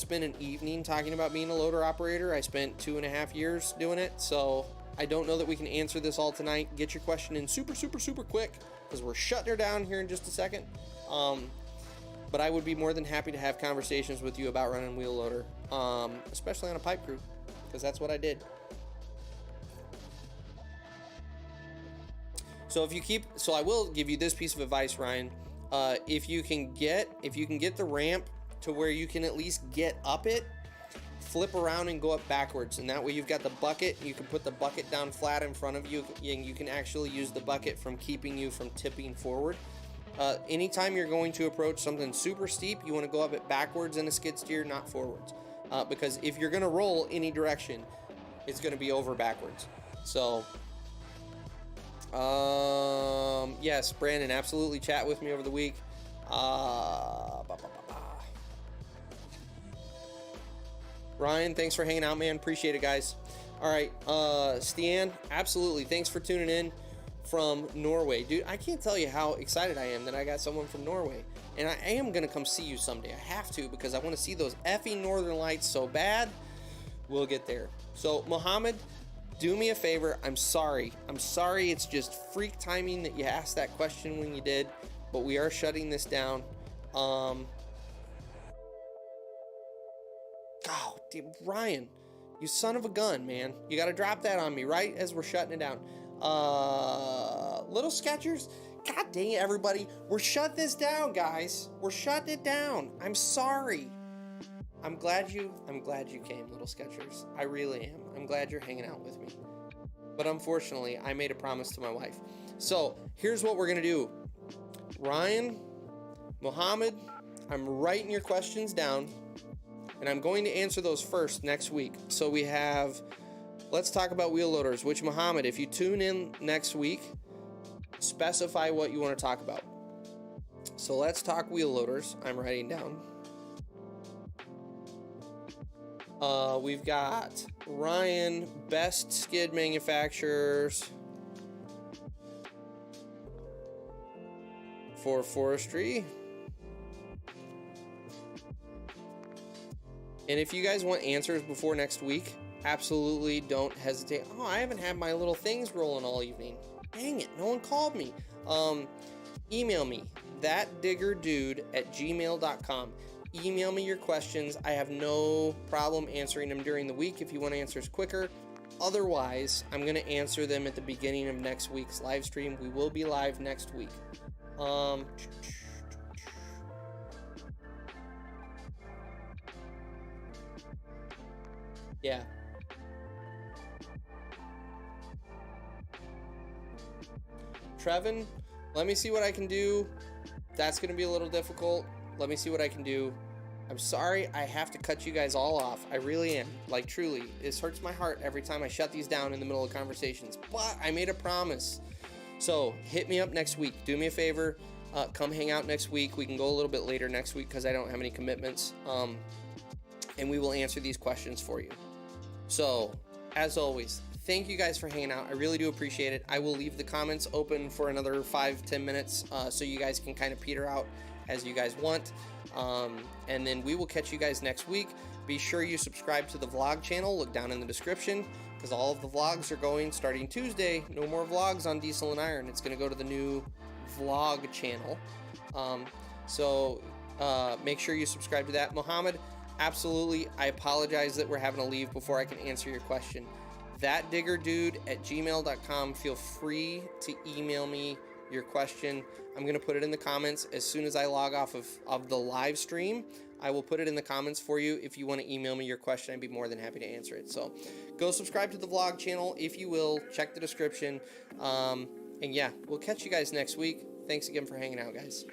spend an evening talking about being a loader operator. I spent 2.5 years doing it, so I don't know that we can answer this all tonight. Get your question in super quick, because we're shutting her down here in just a second. But I would be more than happy to have conversations with you about running wheel loader, especially on a pipe crew, because that's what I did. So I will give you this piece of advice, Ryan. If you can get the ramp to where you can at least get up it, flip around and go up backwards, and that way you've got the bucket. You can put the bucket down flat in front of you, and you can actually use the bucket from keeping you from tipping forward. Anytime you're going to approach something super steep, you want to go up it backwards in a skid steer, not forwards, because if you're going to roll any direction, it's going to be over backwards. So yes, Brandon, absolutely chat with me over the week. Ryan, thanks for hanging out, man. Appreciate it, guys. All right, Stian, absolutely. Thanks for tuning in from Norway. Dude, I can't tell you how excited I am that I got someone from Norway. And I am going to come see you someday. I have to, because I want to see those effing northern lights so bad. We'll get there. So, Mohammed, do me a favor. I'm sorry. It's just freak timing that you asked that question when you did, but we are shutting this down. Oh, dude, Ryan, you son of a gun, man. You got to drop that on me right as we're shutting it down. Little Sketchers. God dang it, everybody. We're shut this down, guys. We're shutting it down. I'm sorry. I'm glad you came, Little Sketchers. I really am. I'm glad you're hanging out with me. But unfortunately, I made a promise to my wife. So here's what we're going to do. Ryan, Mohammed, I'm writing your questions down, and I'm going to answer those first next week. So we have, let's talk about wheel loaders, which, Mohammed, if you tune in next week, specify what you want to talk about. So let's talk wheel loaders. I'm writing down. We've got Ryan, best skid manufacturers for forestry. And if you guys want answers before next week, absolutely don't hesitate. Oh, I haven't had my little things rolling all evening. Dang it, no one called me. Email me, thatdiggerdude@gmail.com. Email me your questions. I have no problem answering them during the week if you want answers quicker. Otherwise, I'm going to answer them at the beginning of next week's live stream. We will be live next week. Yeah. Trevin, let me see what I can do. That's going to be a little difficult. Let me see what I can do. I'm sorry I have to cut you guys all off. I really am. Like, truly. This hurts my heart every time I shut these down in the middle of conversations. But I made a promise. So, hit me up next week. Do me a favor. Come hang out next week. We can go a little bit later next week because I don't have any commitments. And we will answer these questions for you. So, as always, thank you guys for hanging out. I really do appreciate it. I will leave the comments open for another 5-10 minutes so you guys can kind of peter out as you guys want. And then we will catch you guys next week. Be sure you subscribe to the vlog channel. Look down in the description because all of the vlogs are going starting Tuesday. No more vlogs on Diesel and Iron. It's going to go to the new vlog channel. So make sure you subscribe to that. Mohammed, absolutely. I apologize that we're having to leave before I can answer your question. thatdiggerdude@gmail.com. Feel free to email me your question. I'm going to put it in the comments as soon as I log off of the live stream. I will put it in the comments for you. If you want to email me your question, I'd be more than happy to answer it. So go subscribe to the vlog channel if you will. Check the description. And yeah, we'll catch you guys next week. Thanks again for hanging out, guys.